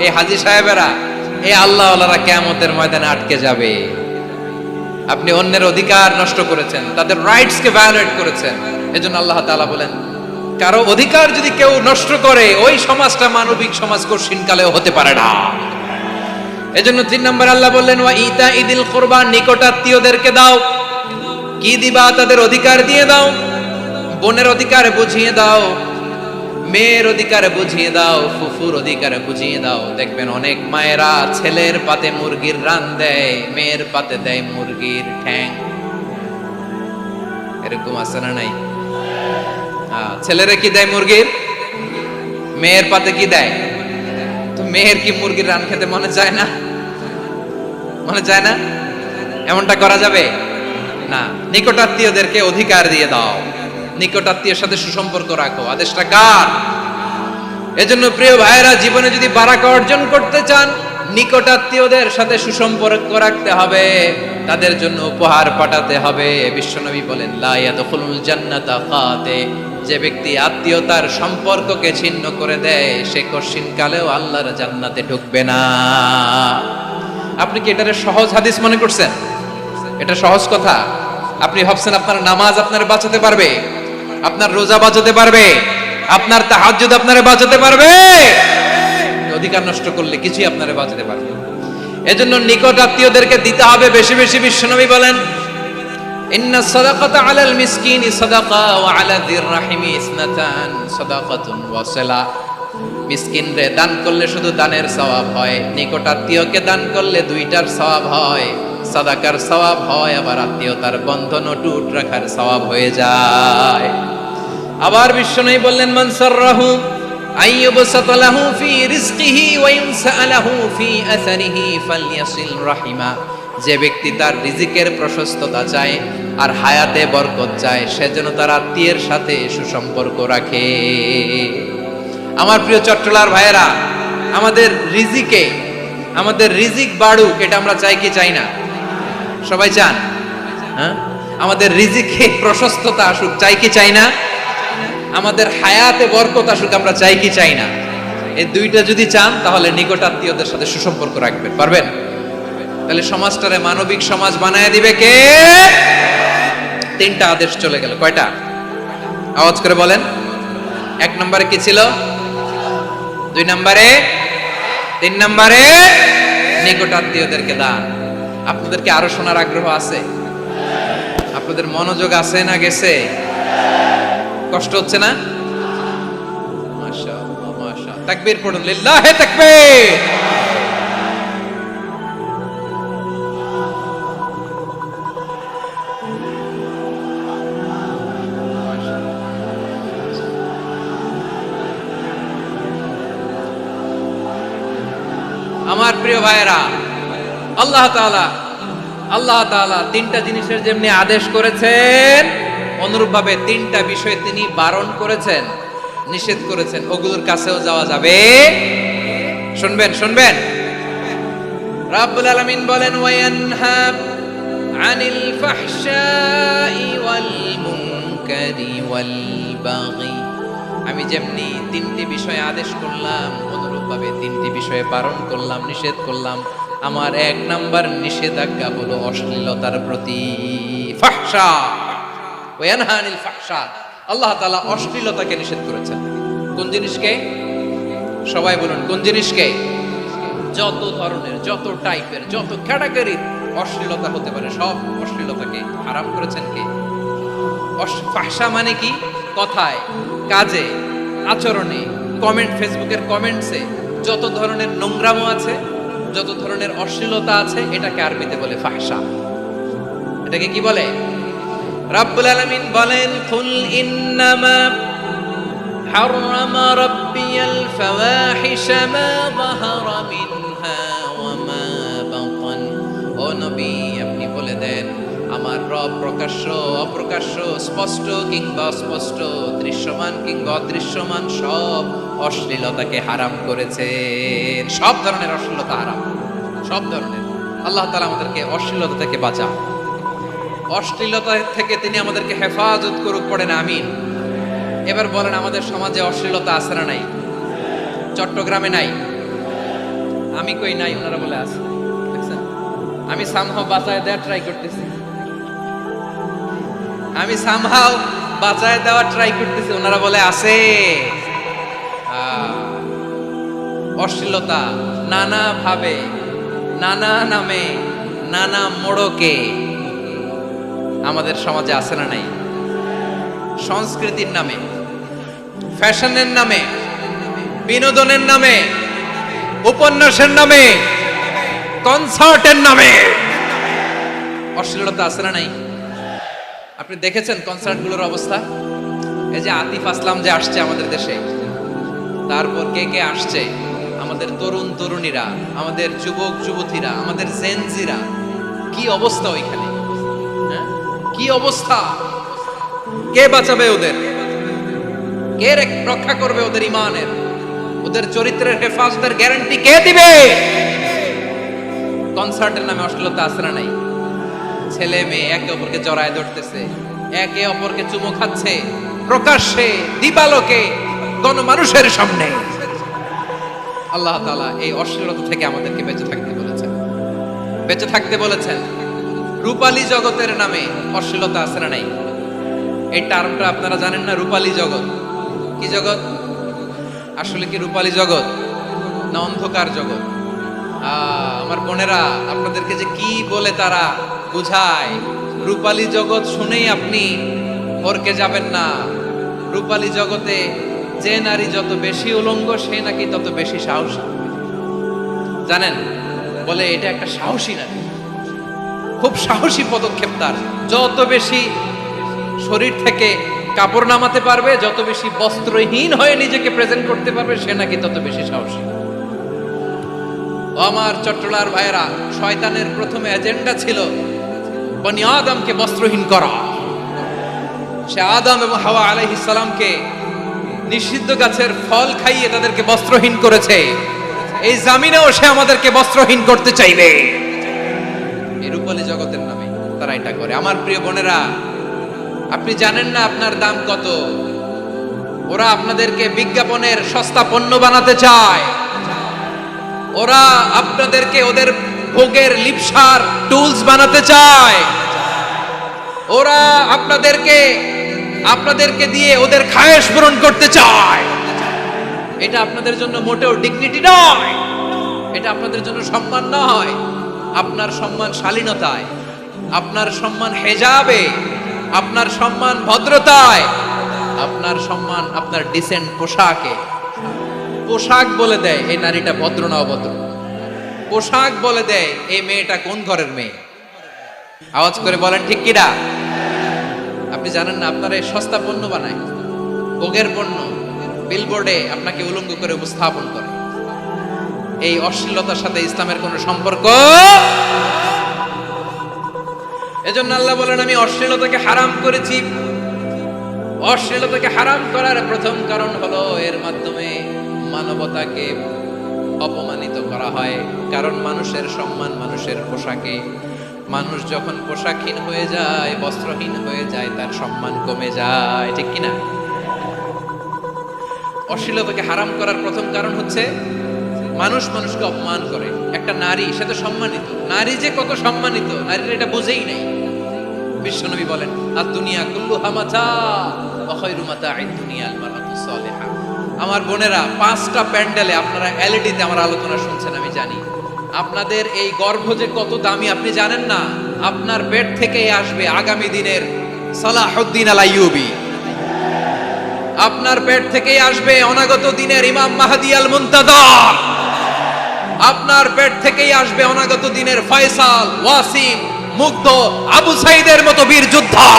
এই হাজী সাহেবেরা, এই আল্লাহওয়ালারা কিয়ামতের ময়দানে আটকে যাবে। আপনি অন্যের অধিকার নষ্ট করেছেন, তাদের রাইটস কে ভায়োলেট করেছেন। এজন্য আল্লাহ তাআলা বলেন, কারো অধিকার যদি কেউ নষ্ট করে, ওই সমাজটা মানবিক সমাজ কঠিনকালেও হতে পারে না। এজন্য 3 নম্বর আল্লাহ বললেন ওয়া ইতাইদিল কুরবা, নিকটাত্মীয়দেরকে দাও। কি দিবা? তাদের অধিকার দিয়ে দাও, বোনের অধিকার বুঝিয়ে দাও, মেয়ের অধিকার বুঝিয়ে দাও, ফুফুর অধিকার বুঝিয়ে দাও। দেখবেন অনেক মায়েরা ছেলের পাতে মুরগির রান দেয়, মেয়ের পাতে দেয় মুরগির ঠ্যাং। এরকম আছে না নাই? ছেলেরা কি দেয় মুরগির, মেয়ের পাতে কি দেয়? তো মেয়ের কি মুরগির রান খেতে মনে চায় না? মনে চায় না? এমনটা করা যাবে না। নিকটাত্মীয়দেরকে অধিকার দিয়ে দাও, নিকটাত্মীয়ের সাথে সুসম্পর্ক রাখো। আদেশটা কার? এজন্য প্রিয় ভাইয়েরা, জীবনে যদি বারাকা অর্জন করতে চান, নিকটাত্মীয়দের সাথে সুসম্পর্ক রাখতে হবে, তাদের জন্য উপহার পাঠাতে হবে। বিশ্বনবী বলেন, লা ইয়াদখুলুল জান্নাতা কাতে, যে ব্যক্তি আত্মীয়তার সম্পর্ককে ছিন্ন করে দেয়, সে কঠিন কালেও আল্লাহর জান্নাতে ঢুকবে না। আপনি কি এটারে সহজ হাদিস মনে করছেন? এটা সহজ কথা? আপনি ভাবছেন আপনার নামাজ আপনার বাঁচাতে পারবে, আপনার রোজা বাঁচাতে পারবে, আপনার তাহাজ্জুদ আপনারে বাঁচাতে পারবে? অধিকার নষ্ট করলে কিছুই আপনারে বাঁচাতে পারবে। এজন্য নিকট আত্মীয়দেরকে দিতে হবে বেশি বেশি। বিশ্বনবী বলেন, ইন্না সাদাকাতা আলাল মিসকিনি সাদাকা ওয়া আলা যির রাহিমি ইসনাতান সাদাকাতুন ওয়া সিলা। মিসকিনরে দান করলে শুধু দানের সওয়াব হয়, নিকট আত্মীয়কে দান করলে দুইটার সওয়াব হয়। সাদাকার সওয়াব হয়, আবার আত্মীয়তার বন্ধন অটুট রাখার সওয়াব হয়ে যায়। আবার বিশ্বনবী বললেন, মান সাররাহু আইয়ুবসাতা লাহু ফি রিজকিহি ওয়া ইউনসালাহু ফি আসারিহি ফালইয়াসিল রাহিমা। যে ব্যক্তি তার রিজিকের প্রশস্ততা চায় আর হায়াতে বরকত চায়, সে যেন তার আত্মীয়ের সাথে সুসম্পর্ক রাখে। আমার প্রিয় চট্টলার ভাইয়েরা, আমাদের রিজিক বাড়ুক, এটা আমরা চাই কি চাই না? সবাই চান? হ্যাঁ, আমাদের রিজিকে প্রশস্ততা আসুক, চাই কি চাই না? আমাদের হায়াতে বরকত আসুক, আমরা চাই কি চাই না? এই দুইটা যদি চান, তাহলে নিকট আত্মীয়দের সাথে সুসম্পর্ক রাখবেন, পারবেন? তাহলে সমাজটারে মানবিক সমাজ বানায় দিবে কে? তিনটা আদেশ চলে গেল। কয়টা? আওয়াজ করে বলেন। 1 নম্বরে কি ছিল? 2 নম্বরে, 3 নম্বরে নিকট আত্মীয়দেরকে দান। আপনাদেরকে আরো শোনার আগ্রহ আছে? আপনাদের মনোযোগ আছে না গেছে? কষ্ট হচ্ছে না? মাশাআল্লাহ, মাশাআল্লাহ। তাকবীর পড়ুন, লিল্লাহি তাকবীর। আমার প্রিয় ভাইয়েরা, আল্লাহ তাআলা তিনটা জিনিসের যেমনি আদেশ করেছেন, অনুরূপভাবে তিনটা বিষয় তিনি বারণ করেছেন, নিষেধ করেছেন। ওগুলোর কাছেও যাওয়া যাবে। শুনবেন। রাব্বুল আলামিন বলেন, ওয়ায়ানহা আনিল ফাহশাই ওয়াল মুনকারি ওয়াল বাগি। আমি যেমনি তিনটি বিষয়ে আদেশ করলাম, অনুরূপভাবে তিনটি বিষয়ে বারণ করলাম, নিষেধ করলাম। আমার 1 নাম্বার নিষেধাজ্ঞা হলো অশ্লীলতার প্রতি। ফাহশা, ওয়ায়ানহা আনিল ফাহশা। আল্লাহ তাআলা অশ্লীলতাকে নিষেধ করেছেন। কোন জিনিসকে? সবাই বলুন, কোন জিনিসকে? যত ধরনের, যত টাইপের, যত ক্যাটাগরির অশ্লীলতা হতে পারে, সব অশ্লীলতাকে হারাম করেছেন কে? ফাহশা মানে কি? কথায়, কাজে, আচরণে, কমেন্ট, ফেসবুকের কমেন্টসে যত ধরনের নোংরামো আছে, যত ধরনের অশ্লীলতা আছে, এটাকে আরবিতে বলে ফাহশা। এটাকে কি বলে? রাব্বুল আলামিন বলেন, কুল ইন্নামা হাররামা রাব্বিয়াল ফাওয়াহিশা মা যাহারা মিনহা ওয়া মা বাতান। ও নবী, আপনি বলে দেন, আমার রব প্রকাশ্য, অপ্রকাশ্য, স্পষ্ট কিংবা অস্পষ্ট, দৃশ্যমান কিংবা অদৃশ্যমান সব অশ্লীলতাকে হারাম করেছেন। সব ধরনের অশ্লীলতা হারাম, সব ধরনের। আল্লাহ তাআলা আমাদেরকে অশ্লীলতা থেকে বাঁচান, অশ্লীলতা থেকে তিনি আমাদেরকে হেফাজত করুক। পড়েন আমিন। এবার বলেন, আমাদের সমাজে অশ্লীলতা আছে না নাই? চট্টগ্রামে নাই? আমি কই নাই, ওনারা বলে আছে। দেখছেন, আমি সামহাও বাঁচায় দেওয়ার ট্রাই করতেছি, ওনারা বলে আছে। অশ্লীলতা নানা ভাবে, নানা নামে, নানা মোড়কে আমাদের সমাজে আছে না নাই? সংস্কৃতির নামে, ফ্যাশনের নামে, বিনোদনের নামে, উপন্যাসের নামে, কনসার্টের নামে অশ্লীলতা আছে না নাই? আপনি দেখেছেন কনসার্টগুলোর অবস্থা? এই যে আতিফ আসলাম যে আসছে আমাদের দেশে, তারপর কে কে আসছে, আমাদের তরুণ তরুণীরা, আমাদের যুবক যুবতীরা, আমাদের জেনজিরা, কি অবস্থা ওইখানে, হ্যাঁ? কি অবস্থা! কে বাঁচাবে ওদের? কে রক্ষা করবে ওদের ইমানের, ওদের চরিত্রের হেফাজতের গ্যারান্টি কে দিবে? কনসার্টের নামে অশ্লীলতা আছে না নাই? ছেলে মেয়ে একে অপরকে জড়ায় ধরতেছে, একে অপরকে চুমো খাচ্ছে প্রকাশ্যে, দিবালোকে, গণমানুষের সামনে। আল্লাহ তাআলা এই অশ্লীলতা থেকে আমাদেরকে বেঁচে থাকতে বলেছেন, বেঁচে থাকতে বলেছেন। রূপালী জগতের নামে অশ্লীলতা আছে না নাই? এই টার্মটা আপনারা জানেন না? রূপালী জগৎ কি জগৎ? আসলে কি রূপালী জগৎ না অন্ধকার জগৎ? আমার বোনেরা, আপনাদেরকে যে কি বলে তারা বুঝায়, রূপালী জগৎ শুনেই আপনি ভরকে যাবেন না। রূপালী জগতে যে নারী যত বেশি উলঙ্গ, সে নাকি তত বেশি সাহসী। জানেন, বলে এটা একটা সাহসী নারী, খুব সাহসী পদক্ষেপ তার। যত বেশি শরীর থেকে কাপড় নামাতে পারবে, যত বেশি বস্ত্রহীন হয়ে নিজেকে প্রেজেন্ট করতে পারবে, সে নাকি তত বেশি সাহসী। আমার চট্টলার ভাইয়েরা, শয়তানের প্রথম এজেন্ডা ছিল বনি আদমকে বস্ত্রহীন করা। সে আদম এবং হাওয়া আলাইহিস সালামকে নিষিদ্ধ গাছের ফল খাইয়ে তাদেরকে বস্ত্রহীন করেছে। এই জামিনেও সে আমাদেরকে বস্ত্রহীন করতে চাইবে। এই রূপালী জগতের নামে তারা এটা করে। আমার প্রিয় বোনেরা, আপনি জানেন না আপনার দাম কত। ওরা আপনাদেরকে বিজ্ঞাপনের সস্তা পণ্য বানাতে চায়। ওরা আপনাদেরকে ওদের ভোগের লিপসার টুলস বানাতে চায়। ওরা আপনাদেরকে দিয়ে ওদের খায়েশ পূরণ করতে চায়। এটা আপনাদের জন্য মোটেও ডিগনিটি নয়, এটা আপনাদের জন্য সম্মান নয়। আপনার সম্মান শালীনতায়, আপনার সম্মান হেজাবে, আপনার সম্মান ভদ্রতায়, আপনার সম্মান আপনার ডিসেন্ট পোশাকে। পোশাক বলে দেয় এই নারীটা ভদ্র না অভদ্র। পোশাক বলে দেয় এই মেয়েটা কোন ঘরের মেয়ে। আওয়াজ করে বলেন ঠিক কিনা? আপনি জানেন না, আপনারা এই সস্তা পণ্য বানায়, ভোগের পণ্য, বিলবোর্ডে আপনাকে উলঙ্গ করে উপস্থাপন করে। এই অশ্লীলতার সাথে ইসলামের কোনো সম্পর্ক। এজন্য আল্লাহ বলেন, আমি অশ্লীলতাকে হারাম করেছি। অশ্লীলতাকে হারাম করার প্রথম কারণ হলো এর মাধ্যমে মানবতাকে অপমানিত করা হয়। কারণ মানুষের সম্মান মানুষের পোশাকে। মানুষ যখন পোশাকহীন হয়ে যায়, বস্ত্রহীন হয়ে যায়, তার সম্মান কমে যায়, ঠিক কিনা? অশ্লীলতাকে হারাম করার প্রথম কারণ হচ্ছে মানুষ মানুষকে অপমান করে। একটা নারী, সে তো সম্মানিত। নারী যে কত সম্মানিত, নারীরা এটা বুঝেই নাই। বিশ্বনবী বলেন, আর দুনিয়া কুল্লুহা মাতা ওয়া খায়রু মাতা'আদ দুনিয়া আল মারআতুস সালিহা। আমার বোনেরা, 5টা প্যান্ডেলে আপনারা এলইডিতে আমার আলোচনা শুনছেন, আমি জানি। আপনাদের এই গর্ভ যে কত দামি আপনি জানেন না। আপনার পেট থেকেই আসবে আগামী দিনের সালাহুদ্দিন আল আইয়ুবী। আপনার পেট থেকেই আসবে অনাগত দিনের ইমাম মাহদী আল মুনতাযর। আপনার পেট থেকেই আসবে অনাগত দিনের ফয়সাল, ওয়াসিম, মুগ্ধ, আবু সাইদের মতো বীর যোদ্ধা।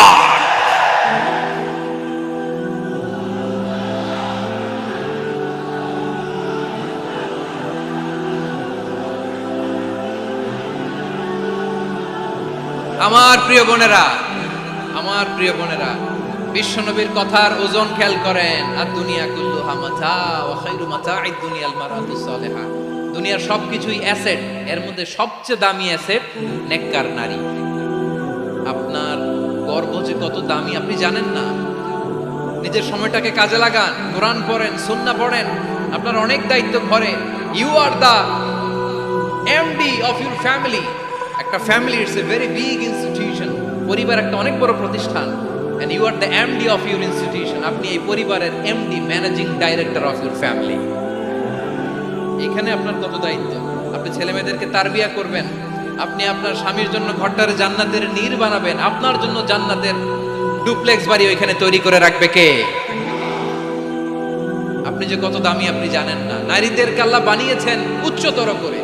আমার প্রিয় বোনেরা, আমার প্রিয় বোনেরা, বিশ্বনবীর কথার ওজন খেয়াল করেন। আর দুনিয়া কুল্লুহা মাতা ওয়া খায়রু মাতা'আদ দুনিয়াল মারআতুস সালিহা। দুনিয়ার সবকিছুই অ্যাসেট, এর মধ্যে সবচেয়ে দামি অ্যাসেট নেককার নারী। আপনার গর্ভ যে কত দামি আপনি জানেন না। নিজের সময়টাকে কাজে লাগান, কোরআন পড়েন, সুন্নাহ পড়েন। আপনার অনেক দায়িত্ব ঘরে। You are the MD of your family. একটা family it's a very big institution. পরিবার একটা অনেক বড় প্রতিষ্ঠান। and you are the MD of your institution. আপনি এই পরিবারের MD, managing director of your family. এখানে আপনার কত দায়িত্ব। আপনি ছেলে মেয়েদেরকে তারবিয়া করবেন। আপনি আপনার স্বামীর জন্য ঘরটার জান্নাতের নীর বানাবেন। আপনার জন্য জান্নাতের ডুপ্লেক্স বাড়ি ওইখানে তৈরি করে রাখবে কে? আপনি যে কত দামি আপনি জানেন না। নারীদেরকে আল্লাহ বানিয়েছেন উচ্চতর করে,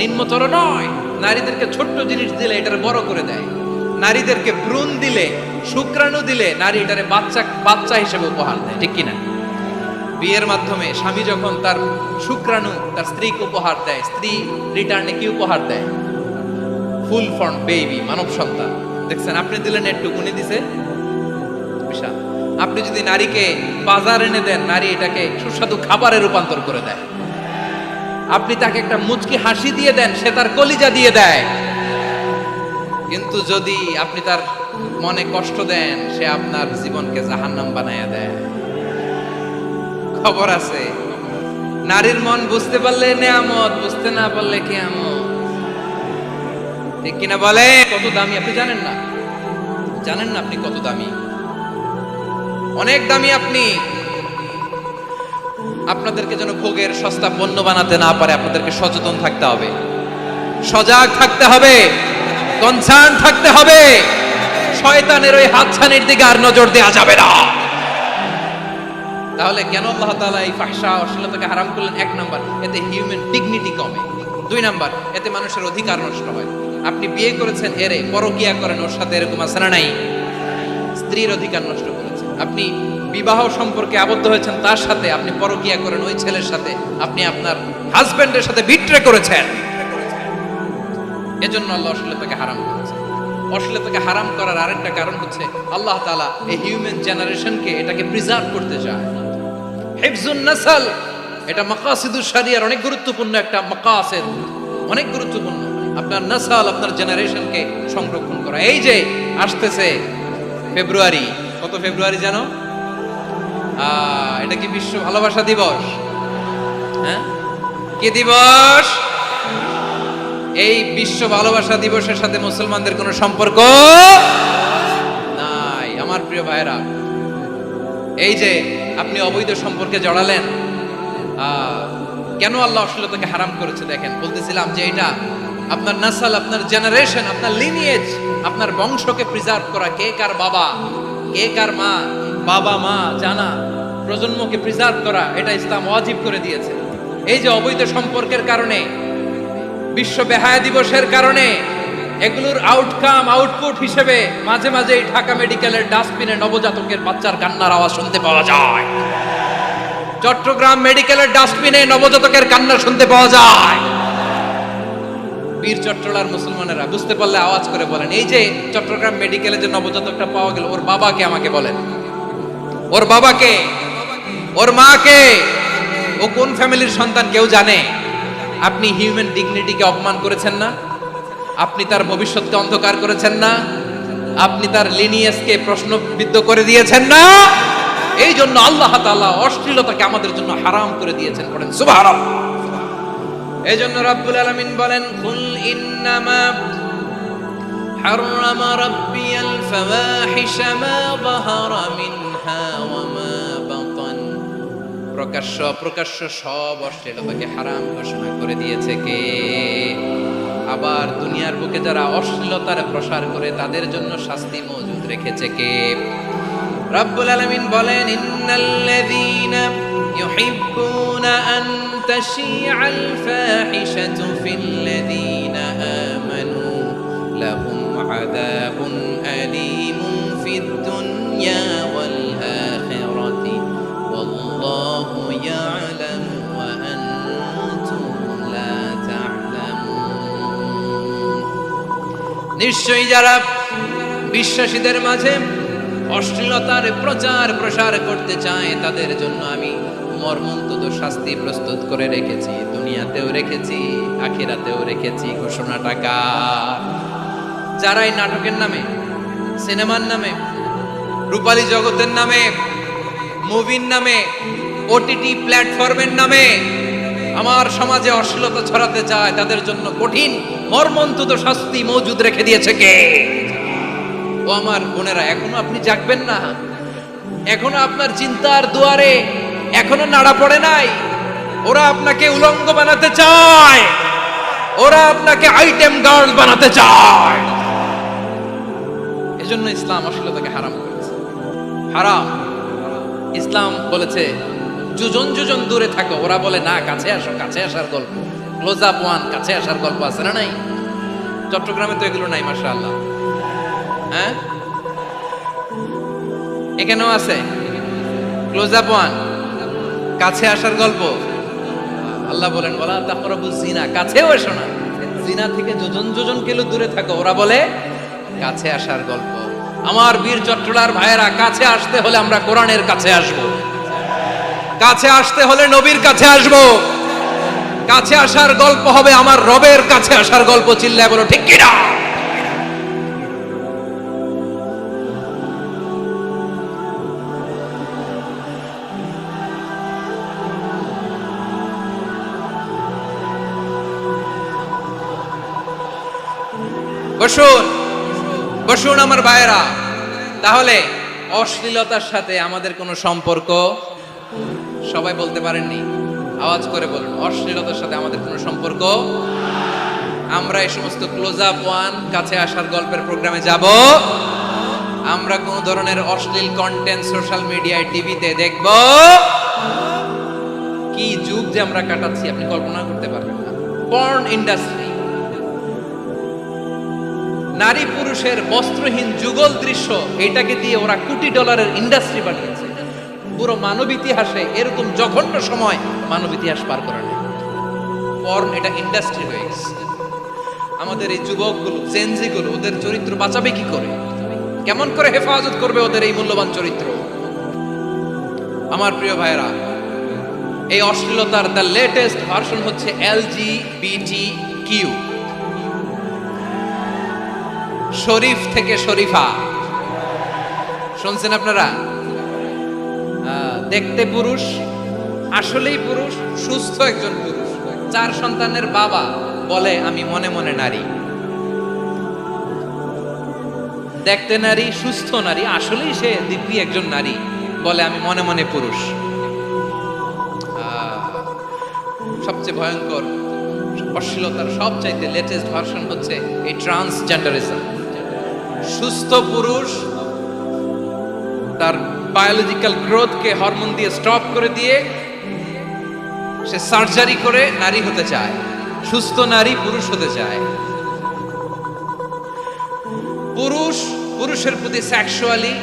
নিম্নতর নয়। নারীদেরকে ছোট্ট জিনিস দিলে এটারে বড় করে দেয়। নারীদেরকে ভ্রূণ দিলে, শুক্রাণু দিলে নারী এটারে বাচ্চা হিসেবে উপহার দেয়, ঠিক কিনা? বিয়ের মাধ্যমে স্বামী যখন তার শুক্রাণু তার স্ত্রীকে উপহার দেয়, স্ত্রী রিটার্নে কি উপহার দেয়? ফুল ফর্ম বেবি, মানব সন্তান। দেখছেন, আপনি দিলেন একটু, উনি দিছে বিশাল। আপনি যদি নারীকে বাজার এনে দেন, নারী এটাকে সুস্বাদু খাবারে রূপান্তর করে দেয়। আপনি তাকে একটা মুচকি হাসি দিয়ে দেন, সে তার কলিজা দিয়ে দেয়। কিন্তু যদি আপনি তার মনে কষ্ট দেন, সে আপনার জীবনকে জাহান্নাম বানায়া দেয়। খবর আছে, নারীর মন বুঝতে পারলে নেয়ামত, বুঝতে না পারলে কিয়ামত, ঠিক কিনা বলে? কত দামি আপনি জানেন না, জানেন না আপনি কত দামি, অনেক দামি আপনি। আপনাদেরকে যেন ভোগের সস্তা পণ্য বানাতে না পারে, আপনাদেরকে সচেতন থাকতে হবে, সজাগ থাকতে হবে, কনসার্ন থাকতে হবে। শয়তানের ওই হাতছানির দিকে আর নজর দেওয়া যাবে না। তাহলে কেন আল্লাহ তাআলা এই ফাহশা অশ্লীলতাকে হারাম করলেন? এক নাম্বার, এতে হিউম্যান ডিগনিটি কমে। দুই নাম্বার, এতে মানুষের অধিকার নষ্ট হয়। আপনি বিয়ে করেছেন, এরে পরকিয়া করেন, ওর সাথে এরকম আছে না নাই? স্ত্রীর অধিকার নষ্ট করেছেন। আপনি বিবাহ সম্পর্কে আবদ্ধ হয়েছেন তার সাথে, আপনি পরকিয়া করেন ওই ছেলের সাথে, আপনি আপনার হাজবেন্ডের সাথে বিট্রে করেছেন। এজন্য আল্লাহ অশ্লীলতাকে হারাম করেছেন। অশ্লীলতাকে হারাম করার আরেকটা কারণ হচ্ছে আল্লাহ তাআলা এই হিউম্যান জেনারেশনকে এটাকে প্রিজার্ভ করতে চায়। হিফজুন নাসল, এটা মাকাসিদুশ শরিয়ার অনেক গুরুত্বপূর্ণ একটা মাকাসিদ, অনেক গুরুত্বপূর্ণ। আপনার নাসল, আপনার জেনারেশনকে সংরক্ষণ করা। এই যে আসতেছে ফেব্রুয়ারি, কত ফেব্রুয়ারি জানো? এটা কি বিশ্ব ভালোবাসা দিবস? হ্যাঁ, কি দিবস? এই বিশ্ব ভালোবাসা দিবসের সাথে মুসলমানদের কোনো সম্পর্ক নাই। আমার প্রিয় ভাইরা, এই যে আপনি অবৈধ সম্পর্কে জড়ালেন, কেন আল্লাহ অশ্লীলতাকে হারাম করেছে? দেখেন, বলতেছিলাম যে এটা আপনার নাসল, আপনার জেনারেশন, আপনার লিনিয়েজ, আপনার বংশকে প্রিজার্ভ করা। কে কার বাবা, কে কার মা, বাবা মা জানা, প্রজন্মকে প্রিজার্ভ করা, এটা ইসলাম ওয়াজিব করে দিয়েছে। এই যে অবৈধ সম্পর্কের কারণে, বিশ্ব বেহায়া দিবসের কারণে, এগুলোর আউটকাম, আউটপুট হিসেবে মাঝে মাঝে ঢাকা মেডিকেলের ডাস্টবিনে নবজাতকের বাচ্চার কান্নার আওয়াজ শুনতে পাওয়া যায়। চট্টগ্রাম মেডিকেলের ডাস্টবিনে নবজাতকের কান্না শুনতে পাওয়া যায়। বীর চট্টলার মুসলমানেরা বুঝতে পারলে আওয়াজ করে বলেন, এই যে চট্টগ্রাম মেডিকেলে যে নবজাতকটা পাওয়া গেল, ওর বাবাকে আমাকে বলেন, ওর বাবাকে, ওর মাকে, ও কোন ফ্যামিলির সন্তান কেউ জানে? আপনি হিউম্যান ডিগনিটিকে অপমান করেছেন না? আপনি তার ভবিষ্যৎকে অন্ধকার করেছেন না? আপনি তার লিনিয়েজকে প্রশ্নবিদ্ধ করে দিয়েছেন না? এই জন্য আল্লাহ তাআলা অশ্লীলতাকে আমাদের জন্য হারাম করে দিয়েছেন। পড়েন সুবহানাল্লাহ। এই জন্য রাব্বুল আলামিন বলেন, কুল ইন্নামা হারামা রাব্বিয়াল ফাওয়াহিশা মা যাহারা মিনহা ওয়া মা বাতান। প্রকাশ্য অপ্রকাশ্য সব অশ্লীলতাকে হারাম ঘোষণা করে দিয়েছে কে? আবার দুনিয়ার বুকে যারা অশ্লীলতার প্রসার করে তাদের জন্য শাস্তি মজুদ রেখেছে কে? রাব্বুল আলামিন বলেন, ইন্নাল্লাযীনা ইউহিব্বুনা আন তাশিআল ফাহিশাতু ফিল্লাযীনা আমানু লাহুম আযাবুন আলীমুন ফিদ দুনিয়া ওয়াল আখিরাতি ওয়াল্লাহু ইয়া'লামু ওয়া আনতুম লা তা'লামুন। নিশ্চয়ই যারা বিশ্বাসীদের মাঝে অশ্লীলতার প্রচার প্রসার করতে চায় তাদের জন্য আমি মর্মন্তুদ শাস্তি প্রস্তুত করে রেখেছি, দুনিয়াতেও রেখেছি, আখিরাতেও রেখেছি। ঘোষণাটা কার? যারা এই নাটকের নামে, সিনেমার নামে, রূপালী জগতের নামে, মুভির নামে, ওটিটি প্ল্যাটফর্মের নামে আমার সমাজে অশ্লীলতা ছড়াতে চায়, তাদের জন্য কঠিন মর্মন্তুদ শাস্তি মজুদ রেখে দিয়েছে কে? ও আমার বোনেরা, এখনো আপনি জাগবেন না? এখনো আপনার চিন্তার দুয়ারে এখনো নাড়া পড়ে নাই? ওরা আপনাকে উলঙ্গ বানাতে চায়, ওরা আপনাকে আইটেম গার্ল বানাতে চায়। এজন্য ইসলাম অশ্লীলতাকে হারাম করেছে। হারাম। ইসলাম বলেছে যোজন যোজন দূরে থাকো, ওরা বলে না কাছে আসো, কাছে আসার গল্প, ক্লোজ আপ ওয়ান, কাছে আসার গল্প আছে না নাই? চট্টগ্রামে তো এগুলো নাই মাশাআল্লাহ। হ্যাঁ, এখানেও আছে ক্লোজ আপ ওয়ান, কাছে আসার গল্প। আল্লাহ বলেন ওয়ালা তাকরাবুজ জিনা, কাছেও এসো না, জিনা থেকে যোজন যোজন কিলো দূরে থাকো, ওরা বলে কাছে আসার গল্প। আমার বীর চট্টলার ভাইয়েরা, কাছে আসতে হলে আমরা কোরআনের কাছে আসব, কাছে আসতে হলে নবীর কাছে আসব, কাছে আসার গল্প হবে আমার রবের কাছে আসার গল্প। চিল্লায় বলো ঠিক কিনা? বসুন বসুন আমার ভাইয়েরা। তাহলে অশ্লীলতার সাথে আমাদের কোনো সম্পর্ক? সবাই বলতে পারেননি, আওয়াজ করে বলুন, অশ্লীলতার সাথে আমাদের কোনো সম্পর্ক? আমরা এই সমস্ত ক্লোজ আপ ওয়ান, কাছে আসার গল্পের প্রোগ্রামে যাব? আমরা কোন ধরনের অশ্লীল কন্টেন্ট সোশ্যাল মিডিয়ায়, টিভিতে দেখব? কি যুগ যে আমরা কাটাচ্ছি আপনি কল্পনা করতে পারবেন না। পর্ন ইন্ডাস্ট্রি, নারী পুরুষের বস্ত্রহীন যুগল দৃশ্য, এটাকে দিয়ে ওরা কোটি ডলারের ইন্ডাস্ট্রি বানিয়েছে। পুরো মানব ইতিহাসে এরকম জঘন্য সময় মানব ইতিহাস পার করে নেই। পর্ন এটা ইন্ডাস্ট্রি হয়ে গেছে। আমাদের এই যুবকগুলো, জেনজিগুলো, ওদের চরিত্র বাঁচাবে কি করে? কেমন করে হেফাজত করবে ওদের এই মূল্যবান চরিত্র? আমার প্রিয় ভাইরা, এই অশ্লীলতার দ্য লেটেস্ট ভার্সন হচ্ছে LGBTQ, শরীফ থেকে শরীফা। শুনছেন আপনারা? দেখতে পুরুষ, আসলেই পুরুষ, সুস্থ একজন পুরুষ, 4 সন্তানের বাবা, বলে আমি মনে মনে নারী। দেখতে নারী, সুস্থ নারী, আসলেই সে দিব্যি একজন নারী, বলে আমি মনে মনে পুরুষ। সবচেয়ে ভয়ঙ্কর অশ্লীলতার সবচাইতে লেটেস্ট ভার্সন হচ্ছে এই ট্রান্সজেন্ডারিজম। সুস্থ পুরুষ তার বায়োলজিক্যাল গ্রোথকে হরমোন দিয়ে স্টপ করে দিয়ে সে সার্জারি করে নারী হতে চায়, সুস্থ নারী পুরুষ হতে চায়। পুরুষ পুরুষের প্রতি সেক্সুয়ালি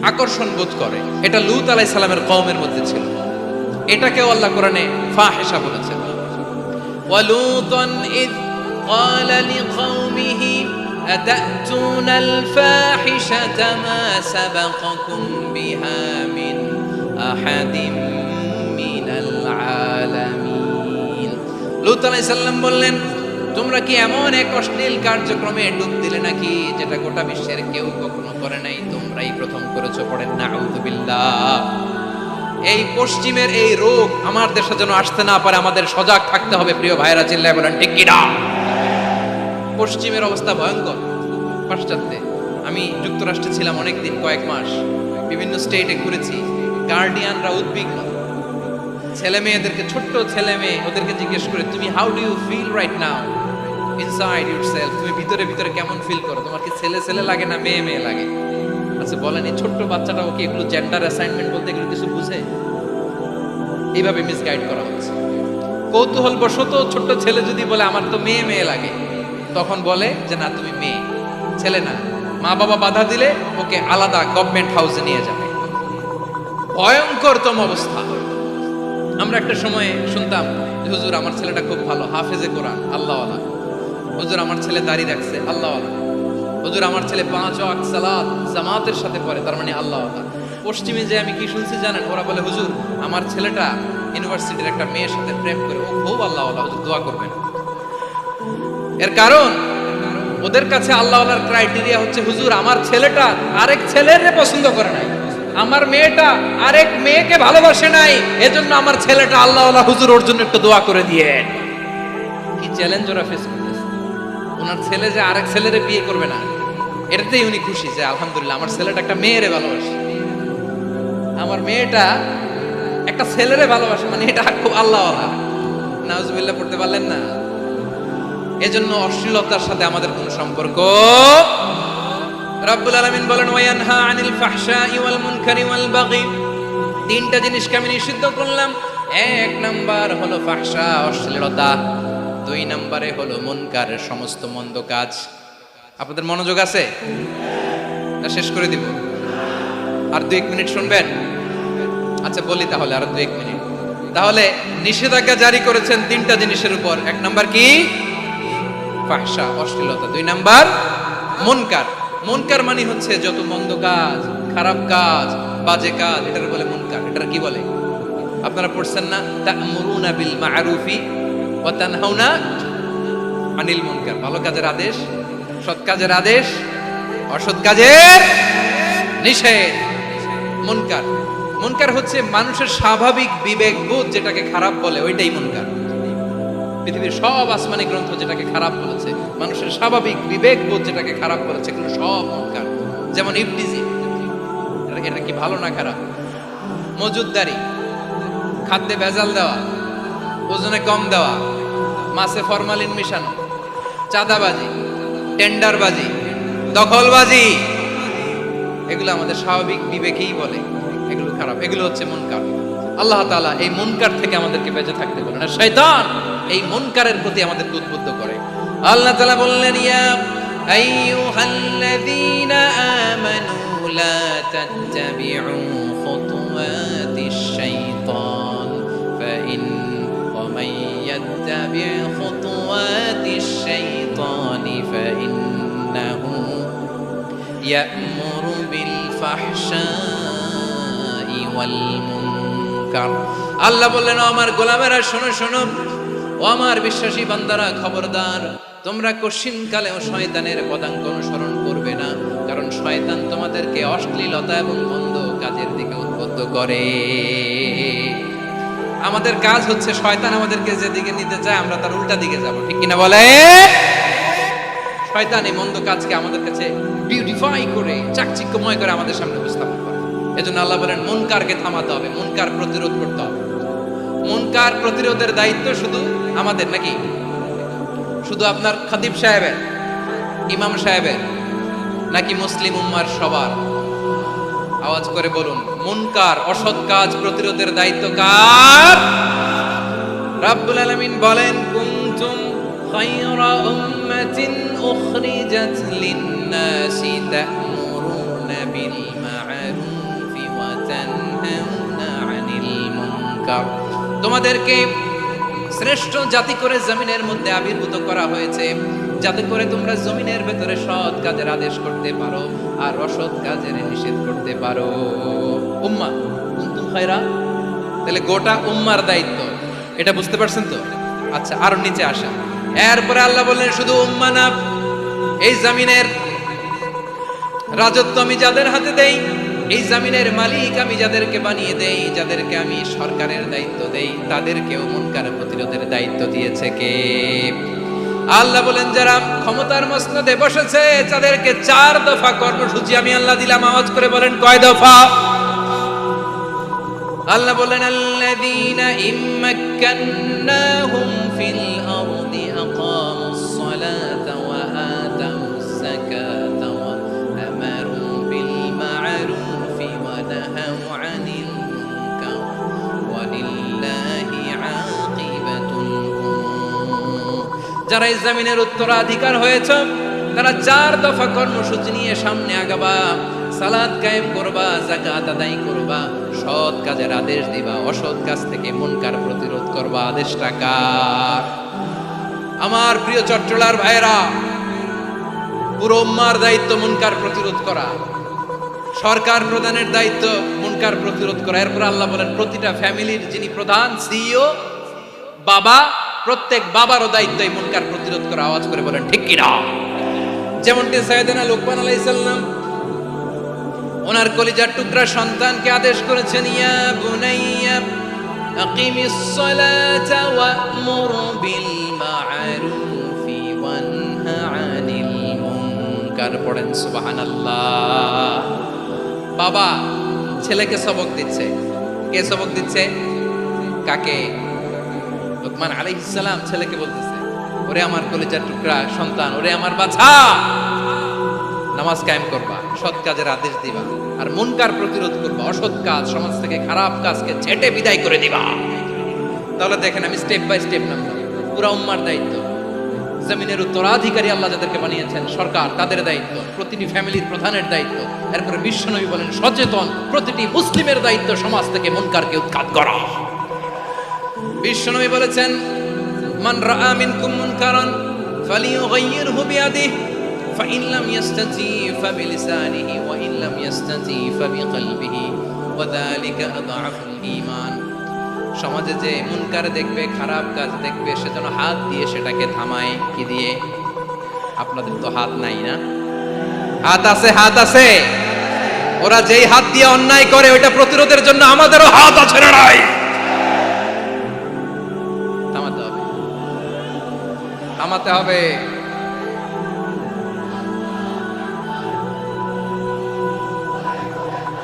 আকর্ষণ বোধ করে, এটা লূত আলাইহিস সালামের কওমের মধ্যে ছিল। এটাকেও আল্লাহ কোরআনে ফাহিশা বলেছেন। ওয়ালুতান ইয ক্বালা লিকাওমিহি আতাতুনাল ফাহিশাতা মা সাবাকাকুম বিহা মিন আহাদিম মিনাল আলামিন। লূত আলাইহিস সালাম বললেন, তোমরা কি এমন এক অশ্লীল কার্যক্রমে ডুব দিলে নাকি যেটা গোটা বিশ্বের কেউ কখনো করে নাই? তোমরাই প্রথম করেছো। পড়েন নাউযুবিল্লাহ। এই পশ্চিমের এই রোগ আমার দেশে যেন আসতে না পারে, আমাদের সজাগ থাকতে হবে। প্রিয় ভাইরা, চিল্লায় বলেন ঠিক কিনা? পশ্চিমের অবস্থা ভয়ঙ্কর। পাশ্চাত্যে আমি যুক্তরাষ্ট্রে ছিলাম অনেকদিন, কয়েক মাস, বিভিন্ন স্টেটে ঘুরেছি। গার্ডিয়ানরা উদ্বিগ্ন, ছেলে মেয়েদেরকে, ছোট্ট ছেলে মেয়ে, ওদেরকে জিজ্ঞেস করে তুমি how do you feel right now inside yourself, তুমি ভিতরে ভিতরে কেমন ফিল করো? তোমার কি ছেলে ছেলে লাগে না মেয়ে মেয়ে লাগে? আচ্ছা বলেন, এই ছোট্ট বাচ্চাটা ওকে এগুলো জেন্ডার অ্যাসাইনমেন্ট বলতে এগুলো কিছু বুঝে? এইভাবে মিসগাইড করা হচ্ছে। কৌতূহল বশত ছোট্ট ছেলে যদি বলে আমার তো মেয়ে মেয়ে লাগে, তখন বলে যে না তুমি মেয়ে, ছেলে না। মা বাবা বাধা দিলে ওকে আলাদা গভর্নমেন্ট হাউসে নিয়ে যাবে। ভয়ঙ্করতম অবস্থা। আমরা একটা সময়ে শুনতাম হুজুর আমার ছেলেটা খুব ভালো, হাফেজে কোরআন, আল্লাহওয়ালা। হুজুর আমার ছেলে দাড়ি রাখছে, আল্লাহওয়ালা। হুজুর আমার ছেলে 5 ওয়াক্ত সালাত জামাতের সাথে পড়ে, তার মানে আল্লাহওয়ালা। পশ্চিমে যে আমি কি শুনছি জানেন? ওরা বলে হুজুর আমার ছেলেটা ইউনিভার্সিটির একটা মেয়ের সাথে প্রেম করে, ও খুব আল্লাহওয়ালা, হুজুর দোয়া করবেন। এর কারণ ওদের কাছে আল্লাহওয়ালার ক্রাইটেরিয়া হচ্ছে হুজুর আমার ছেলেটা আরেক ছেলেরে পছন্দ করে নাই, আমার মেয়েটা আরেক মেয়েকে ভালোবাসে নাই, এজন্য আমার ছেলেটা আল্লাহওয়ালা, হুজুর ওর জন্য একটু দোয়া করে দিয়ে। কি চ্যালেঞ্জ ওরা ফেস করতেছে। ওনার ছেলে যে আরেক ছেলেরে বিয়ে করবে না, এটাতেই উনি খুশি যে আলহামদুলিল্লাহ আমার ছেলেটা একটা মেয়েরে ভালোবাসে, আমার মেয়েটা একটা ছেলেরে ভালোবাসে, মানে এটা খুব আল্লাহওয়ালা। নাউজুবিল্লাহ পড়তে পারলেন না? এজন্য অশ্লীলতার সাথে আমাদের কোনো সম্পর্ক। রব্বুল আলামিন বলেন ওয়ায়ানহা আনিল ফাহশাই ওয়াল মুনকারি ওয়াল বাগি তিনটা জিনিসকে আমি নিষিদ্ধ করলাম। এক নাম্বার হলো ফাহশা, অশ্লীলতা। দুই নাম্বারে হলো মুনকার, সমস্ত মন্দ কাজ। আপনাদের মনোযোগ আছে না? শেষ করে দিব? আর 2-1 মিনিট শুনবেন? আচ্ছা বলি তাহলে, আর 2-1 মিনিট। তাহলে নিষেধাজ্ঞা জারি করেছেন তিনটা জিনিসের উপর। এক নাম্বার কি? ফাহশা, অশ্লীলতা। দুই নাম্বার মুনকার। মুনকার মানে হচ্ছে যত মন্দ কাজ, খারাপ কাজ, বাজে কাজ, এটার বলে মুনকার। এটার কি বলে? আপনারা পড়ছেন না, তা'মুরুনা বিল মা'রুফি ওয়া তানহাউনা আনিল মুনকার। ভালো কাজের আদেশ, সৎ কাজের আদেশ, অসৎ কাজের নিষেধ। মুনকার, মুনকার হচ্ছে মানুষের স্বাভাবিক বিবেকবোধ যেটাকে খারাপ বলে, ওইটাই মুনকার। পৃথিবীর সব আসমানি গ্রন্থ যেটাকে খারাপ বলেছে, মানুষের স্বাভাবিক বিবেকবোধ যেটাকে খারাপ বলেছে, এগুলো সব মুনকার। যেমন ইফতিজিং, এটা কি ভালো না খারাপ? মজুদদারি, খাদ্যে ভেজাল দেওয়া, ওজনে কম দেওয়া, মাছে ফরমালিন মিশানো, চাঁদাবাজি, টেন্ডারবাজি, দখলবাজি, এগুলো আমাদের স্বাভাবিক বিবেকেই বলে এগুলো খারাপ, এগুলো হচ্ছে মুনকার। আল্লাহ তাআলা এই মুনকার থেকে আমাদেরকে বেঁচে থাকতে বলেন, আর শয়তান এই মুনকারের প্রতি আমাদেরকে উদ্বুদ্ধ করে। আল্লাহ তাআলা বললেন, ইয়া আইয়ুহাল্লাযীনা আমানু লা তাত্তাবিউ খুতুওয়াতিশ শাইতান ফাইন ওয়া মান ইয়াত্তাবি' খুতুওয়াতিশ শাইতানি ফাইন্নাহু ইয়া'মুরু বিল ফাহশাই ওয়াল মুনকার। আল্লাহ বললেন, আমার গোলামেরা শোনো শোনো, ও আমার বিশ্বাসী বান্দারা খবরদার, তোমরা কশিনকালেও শয়তানের পদাঙ্ক অনুসরণ করবে না, কারণ শয়তান তোমাদেরকে অশ্লীলতা এবং মন্দ কাজের দিকে উদ্বুদ্ধ করে। আমাদের কাজ হচ্ছে শয়তান আমাদেরকে যেদিকে নিতে চায় আমরা তার উল্টা দিকে যাব, ঠিক কিনা বলে? শয়তান এই মন্দ কাজকে আমাদের কাছে বিউটিফাই করে, চাকচিক্যময় করে আমাদের সামনে উপস্থাপন করে। এজন্য আল্লাহ বলেন, মুনকারকে থামাতে হবে, মুনকার প্রতিরোধ করতে হবে। মুনকার প্রতিরোধের দায়িত্ব শুধু আমাদের নাকি? শুধু আপনার খতিব সাহেবের, ইমাম সাহেবের, নাকি মুসলিম উম্মার সবার? আওয়াজ করে বলুন, মুনকার, অসৎ কাজ প্রতিরোধের দায়িত্ব কার? রাব্বুল আলামিন বলেন, কুনতুম খায়রা উম্মাতিন উখরিজাত লিন-নাসি তা'মুরুনা বিল মা'রুফি ওয়া তানহাউনা আনিল মুনকার। তোমাদেরকে শ্রেষ্ঠ জাতি করে জমিনের মধ্যে আবির্ভূত করা হয়েছে, যাতে করে তোমরা জমিনের ভেতরে সৎ কাজের আদেশ করতে পারো আর অসৎ কাজের নিষেধ করতে পারো। উম্মাহ কুনতুম খায়রা, তাহলে গোটা উম্মার দায়িত্ব, এটা বুঝতে পারছেন তো? আচ্ছা, আরো নিচে আসা। এরপরে আল্লাহ বললেন, শুধু উম্মাহ না, এই জমিনের রাজত্ব আমি যাদের হাতে দেই, এই জমিনের মালিক আমি যাদেরকে বানিয়ে দেই, যাদেরকে আমি সরকারের দায়িত্ব দেই, তাদেরকেও মুনকার প্রতিরোধের দায়িত্ব দিয়েছে কে? আল্লাহ বলেন, যারা ক্ষমতার মসনদে বসেছে তাদেরকে 4 দফা কর্মসূচি আমি আল্লাহ দিলাম। আওয়াজ করে বলেন, কয় দফা? আল্লাহ বলেন, আল্লাযীনা ইম্মাক্কান্নাহুম ফিল আরদি আকামুস সালাতা ওয়া আতাউস যাকাতা ওয়া আমারু বিল মা'রুফি ওয়া নাহাউ আনিল মুনকার ওয়া লিল্লাহি আকিবাতুল উমুর। যারা এই জমিনের উত্তরাধিকার হয়েছে তারা 4 দফা কর্মসূচি নিয়ে সামনে আগাবা। সালাত কায়েম করবা, যাকাত আদায় করবা, সৎ কাজের আদেশ দিবা, অসৎ কাজ থেকে মুনকার প্রতিরোধ করবা। আদেশটা কার? আমার প্রিয় চট্টলার ভাইরা, পুরো উম্মার দায়িত্ব মুনকার প্রতিরোধ করা, সরকার প্রধানের দায়িত্ব মুনকার প্রতিরোধ করা। এরপর আল্লাহ বলেন, প্রতিটা ফ্যামিলির যিনি প্রধান সিইও বাবা, প্রত্যেক বাবারও দায়িত্ব এই মুনকার প্রতিরোধ করা। আওয়াজ করে বলেন, ঠিক কিনা? যেমনটি সাইয়েদনা লুকমান আলাইহিস সালাম ওনার কলিজার টুকরা সন্তানকে আদেশ করেছেন, ইয়া বুনাইয়া আকিমিস সালাতা ওয়া'মুর বিল মা'রুফি ওয়ানহা আনিল মুনকার। পড়েন সুবহানাল্লাহ। বাবা ছেলেকে সবক দিচ্ছে। কে সবক দিচ্ছে? কাকে? লুকমান আলাইহিস সালাম ছেলেকে বলতেছে, ওরে আমার কলিজার টুকরা সন্তান, ওরে আমার বাছা, নামাজ কায়েম করবা, সৎ কাজের আদেশ দিবা, আর মুনকার প্রতিরোধ করবা, অসৎ কাজ সমাজ থেকে খারাপ কাজকে ঝেঁটে বিদায় করে দিবা। তাহলে দেখেন আমি স্টেপ বাই স্টেপ নামলাম। পুরা উম্মার দায়িত্ব, জমিনের উত্তরাধিকারী আল্লাহ যাদেরকে বানিয়েছেন সরকার, তাদের দায়িত্ব, প্রতিটি ফ্যামিলির প্রধানের দায়িত্ব, এরপরে বিশ্বনবী বলেন সচেতন প্রতিটি মুসলিমের দায়িত্ব সমাজ থেকে মুনকারকে উৎখাত করা। বিশ্বনবী বলেছেন মান রাআ মিনকুম মুনকারান ফালিয়ুগাইয়িরহু বিয়াদিহি ফাইন লাম ইস্তাতি ফাবিলিসানিহি ওয়া ইন লাম ইস্তাতি ফাবিকলবিহি ওয়া যালিকা আযআফুল ঈমান। সমাজে যে মুনকার দেখবে, খারাপ কাজ দেখবে, সে যেন হাত দিয়ে সেটাকে থামায়। কি দিয়ে? আপনাদের তো হাত নাই না? হাত আছে, হাত আছে। ওরা যেই হাত দিয়ে অন্যায় করে ওইটা প্রতিরোধের জন্য আমাদেরও হাত আছে না নাই? থামাতে হবে, থামাতে হবে।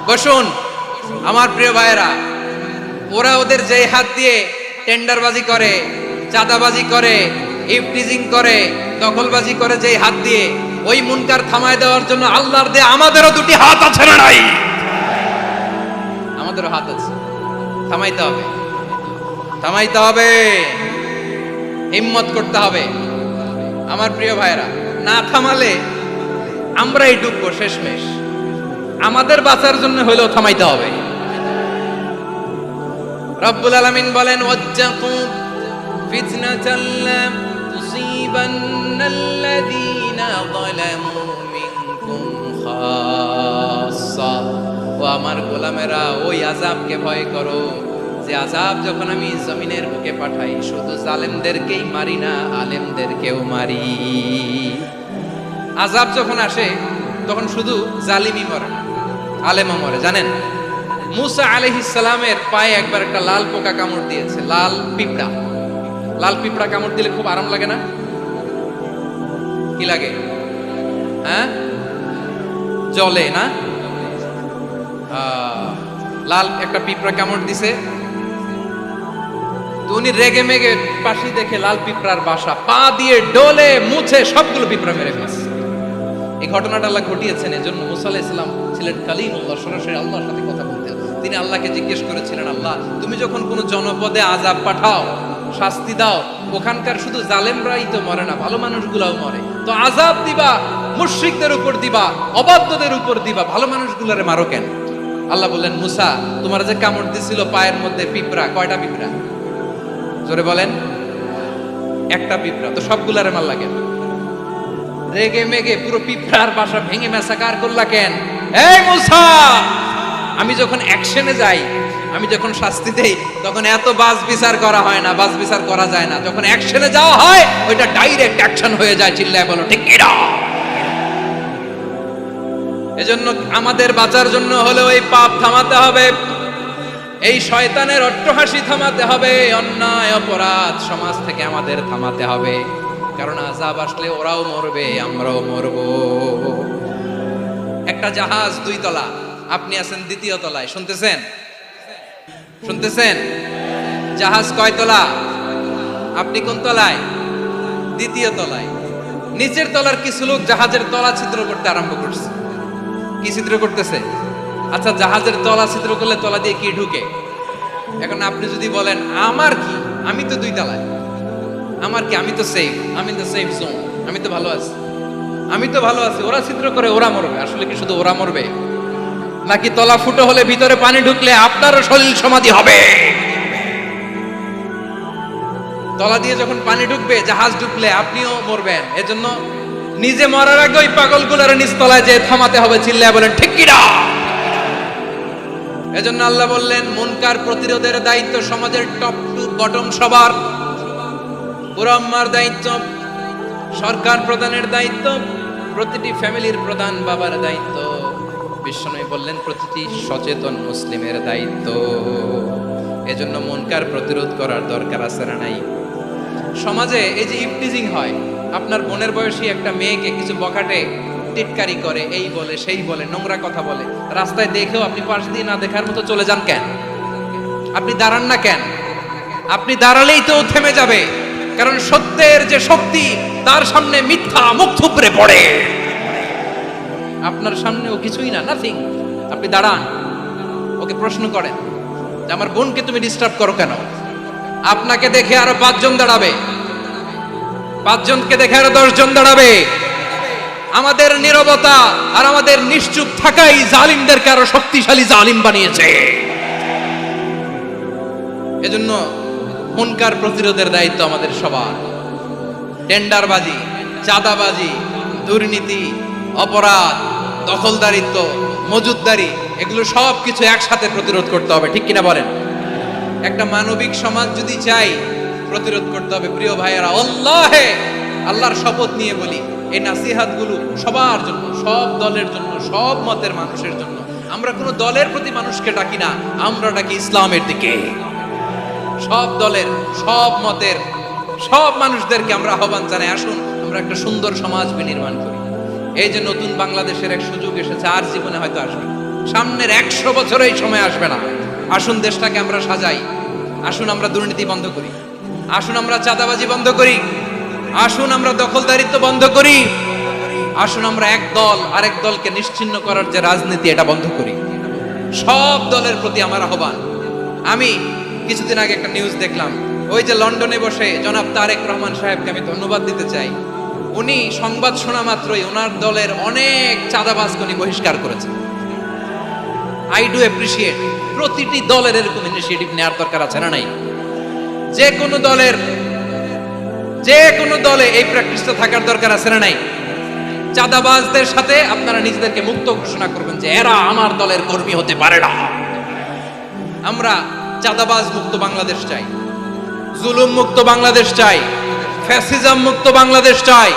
বসুন আমার প্রিয় ভাইয়েরা, ওরা ওদের যেই হাত দিয়ে টেন্ডারবাজি করে, চাঁদাবাজি করে, ইফটিজিং করে, দখলবাজি করে, যেই হাত দিয়ে, ওই মুনকার থামায় দেওয়ার জন্য আল্লাহর দেয়া আমাদেরও দুটি হাত আছে না নাই? আমাদেরও হাত আছে। থামাইতে হবে, থামাইতে হবে, হিম্মত করতে হবে। আমার প্রিয় ভাইয়েরা, না থামালে আমরাই ডুববো শেষমেশ। আমাদের বাঁচার জন্য হলেও থামাইতে হবে। রব্বুল আলামিন বলেন ওয়াত্তাকু ফিতনাতাল লা তুসিবান্নাল্লাযীনা যালামু মিনকুম খাসসা। ও আমার গোলামেরা, ওই আযাবকে ভয় করো যে আযাব যখন আমি জমিনের বুকে পাঠাই শুধু জালেমদেরকেই মারি না, আলেমদেরকেও মারি। আযাব যখন আসে তখন শুধু জালিমই মরে, আলেমও মরে। জানেন মুসা আলাইহিস সালামের পায়ে একবার একটা লাল পোকা কামড় দিয়েছে, লাল পিঁপড়া। লাল পিঁপড়া কামড় দিলে খুব আরাম লাগে না? কি লাগে? হ্যাঁ, জ্বলে না? লাল একটা পিঁপড়া কামড় দিছে, তো উনি রেগে মেগে পাশি দেখে লাল পিঁপড়ার বাসা, পা দিয়ে ডলে মুছে সবগুলো পিঁপড়া মেরে ফেলছে। এই ঘটনাটা আল্লাহ ঘটিয়েছেন। এজন্য মুসা আলাইহিস সালাম ছিলেন কালিমুল্লাহ, সরাসরি আল্লাহর সাথে কথা বলতেন। তিনি আল্লাহকে জিজ্ঞেস করেছিলেন, আল্লাহ তুমি যখন কোনো জনপদে আযাব পাঠাও, শাস্তি দাও, ওখানকার শুধু জালেমরাই তো মরে না, ভালো মানুষগুলাও মরে, তো আযাব দিবা মুশরিকদের উপর দিবা, অবাধ্যদের উপর দিবা, ভালো মানুষগুলারে মারো কেন? আল্লাহ বললেন, মুসা তোমার যে কামড় দিছিল পায়ের মধ্যে পিঁপড়া, কয়টা পিঁপড়া? জোরে বলেন। একটা পিঁপড়া, তো সবগুলারে মারলা কেন? রেগে মেগে পুরো পিঁপড়ার বাসা ভেঙে মেসাকার করলা কেন? এই মুসা, আমি যখন অ্যাকশনে যাই, আমি যখন শাস্তি দেই, তখন এত বাস বিচার করা হয় না, বাস বিচার করা যায় না। যখন অ্যাকশনে যাওয়া হয় ওইটা ডাইরেক্ট অ্যাকশন হয়ে যায়। চিল্লায় বলো ঠিক কি না? এজন্য আমাদের বাঁচার জন্য হলেও এই পাপ থামাতে হবে, এই শয়তানের অট্টহাসি থামাতে হবে, অন্যায় অপরাধ সমাজ থেকে আমাদের থামাতে হবে। কারণ আযাব আসলে ওরাও মরবে, আমরাও মরব। একটা জাহাজ 2 তলা, আপনি আছেন 2য় তলায়। শুনতেছেন? শুনতেছেন? জাহাজ কয় তলা? আপনি কোন তলায়? 2য় তলায়। নিচের তলার কিছু লোক জাহাজের তলা ছিদ্র করতে আরম্ভ করছে। কি ছিদ্র করতেছে? আচ্ছা, জাহাজের তলা ছিদ্র করলে তলা দিয়ে কি ঢুকে? এখন আপনি যদি বলেন আমার কি, আমি তো 2 তলায়, আমার কি, আমি তো সেফ, আমি তো সেফ জোন, আমি তো ভালো আছি, আমি তো ভালো আছি, ওরা ছিদ্র করে ওরা মরবে। আসলে কি শুধু ওরা মরবে, নাকি তলা ফুটো হলে ভিতরে পানি ঢুকলে আপনারও শরীর সমাধি হবে? তলা দিয়ে যখন পানি ঢুকবে, জাহাজ ঢুকলে আপনিও মরবেন। এজন্য নিজে মরার আগে ওই পাগলগুলোর নিচ তলায় যে থামাতে হবে। চিল্লায় বলেন ঠিক কি না? এজন্য আল্লাহ বললেন মুনকার প্রতিরোধের দায়িত্ব সমাজের টপ টু বটম সবার। পুরো উম্মার দায়িত্ব, সরকার প্রধানের দায়িত্ব, প্রতিটি ফ্যামিলির প্রধান বাবার দায়িত্ব। বিশ্বনবী বললেন প্রতিটি সচেতন মুসলিমের দায়িত্ব। এজন্য মুনকার প্রতিরোধ করার দরকার আছে না নাই? সমাজে এই যে ইফটিজিং হয়, আপনার বোনের বয়সী একটা মেয়েকে কিছু বখাটে টিটকারি করে, এই বলে সেই বলে, নোংরা কথা বলে, রাস্তায় দেখেও আপনি পাশ দিয়ে না দেখার মতো চলে যান কেন? আপনি দাঁড়ান না কেন? আপনি দাঁড়ালেই তো থেমে যাবে, কারণ সত্যের যে শক্তি তার সামনে মিথ্যা মুখ থুবড়ে পড়ে। আপনার সামনে ও কিছুই না, নাথিং। আপনি দাঁড়ান, ওকে প্রশ্ন করেন যে আমার বোনকে তুমি ডিস্টার্ব করো কেন? আপনাকে দেখে আরো 5 জন দাঁড়াবে, 5 জনকে দেখে আরো 10 জন দাঁড়াবে। আমাদের নীরবতা আর আমাদের নিশ্চুপ থাকাই জালিমদেরকে আরো শক্তিশালী জালিম বানিয়েছে। এজন্য মুনকার প্রতিরোধের দায়িত্ব আমাদের সবার। টেন্ডারবাজি, চাঁদাবাজি, দুর্নীতি, অপরাধ, দখলদারিত্ব, মজুদদারি, এগুলো সব কিছু একসাথে প্রতিরোধ করতে হবে, ঠিক কিনা বলেন? একটা মানবিক সমাজ যদি চাই, প্রতিরোধ করতে হবে। প্রিয় ভাইয়েরা, আল্লাহর শপথ নিয়ে বলি, এই নাসিহাতগুলো সবার জন্য, সব দলের জন্য, সব মতের মানুষের জন্য। আমরা কোনো দলের প্রতি মানুষকে ডাকি না, আমরা ডাকি ইসলামের দিকে। সব দলের, সব মতের, সব মানুষদেরকে আমরা আহ্বান জানাই, আসুন আমরা একটা সুন্দর সমাজ বিনির্মাণ করি। এই যে নতুন বাংলাদেশের এক সুযোগ এসেছে, আর জীবনে হয়তো আসবে না, সামনের 100 বছর এই সময় আসবে না। আসুন দেশটাকে আমরা সাজাই, আসুন আমরা দুর্নীতি বন্ধ করি, আসুন আমরা চাঁদাবাজি বন্ধ করি, আসুন আমরা দখলদারিত্ব বন্ধ করি, আসুন আমরা এক দল আরেক দলকে নিশ্চিহ্ন করার যে রাজনীতি, এটা বন্ধ করি। সব দলের প্রতি আমার আহ্বান। আমি কিছুদিন আগে একটা নিউজ দেখলাম, ওই যে লন্ডনে বসে জনাব তারেক রহমান সাহেবকে আমি ধন্যবাদ দিতে চাই। উনি সংবাদ শোনা মাত্রই ওনার দলের অনেক চাঁদাবাজকে উনি বহিষ্কার করেছেন। I do appreciate. প্রতিটি দলের এরকম ইনিশিয়েটিভ নেওয়ার দরকার আছে না নাই? যে কোনো দলে এই প্র্যাকটিসটা থাকার দরকার আছে না নাই? চাঁদাবাজদের সাথে আপনারা নিজেদেরকে মুক্ত ঘোষণা করবেন যে এরা আমার দলের কর্মী হতে পারে না। আমরা চাঁদাবাজ মুক্ত বাংলাদেশ চাই, জুলুম মুক্ত বাংলাদেশ চাই, ফ্যাসিজম মুক্ত বাংলাদেশ চাই,